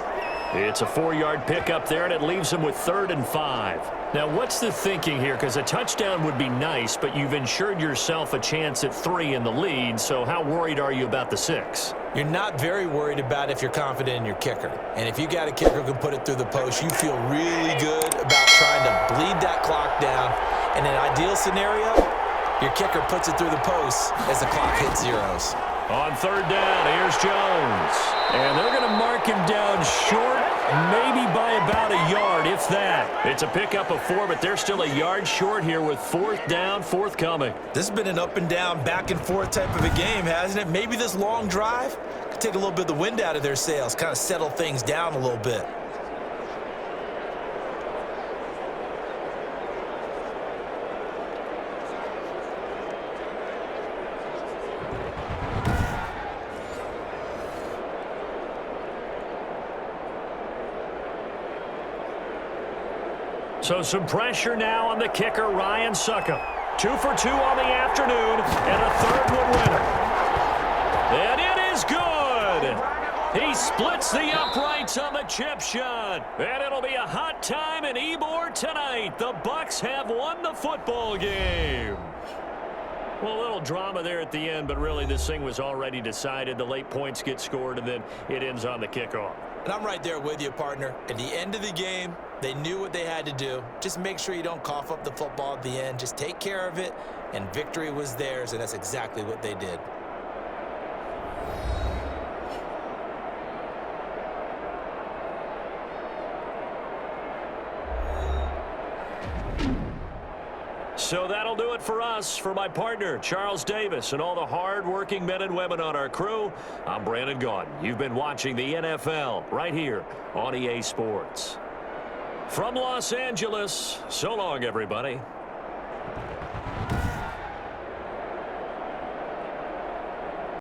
It's a 4-yard pickup there, and it leaves him with 3rd and 5. Now, what's the thinking here? Because a touchdown would be nice, but you've ensured yourself a chance at 3 in the lead, so how worried are you about the 6? You're not very worried about if you're confident in your kicker. And if you got a kicker who can put it through the post, you feel really good about trying to bleed that clock down. In an ideal scenario, your kicker puts it through the post as the clock hits zeros. On 3rd down, here's Jones. And they're going to mark him down short, maybe by about a yard, if that. It's a pickup of 4, but they're still a yard short here with 4th down, forthcoming. This has been an up and down, back and forth type of a game, hasn't it? Maybe this long drive could take a little bit of the wind out of their sails, kind of settle things down a little bit. So some pressure now on the kicker, Ryan Succop. 2 for 2 on the afternoon, and a 3rd one winner. And it is good. He splits the uprights on the chip shot. And it'll be a hot time in Ybor tonight. The Bucs have won the football game. Well, a little drama there at the end, but really this thing was already decided. The late points get scored, and then it ends on the kickoff. And I'm right there with you, partner. At the end of the game, they knew what they had to do. Just make sure you don't cough up the football at the end. Just take care of it, and victory was theirs, and that's exactly what they did. So that'll do it for us. For my partner, Charles Davis, and all the hard-working men and women on our crew, I'm Brandon Gaudin. You've been watching the NFL right here on EA Sports. From Los Angeles, so long, everybody.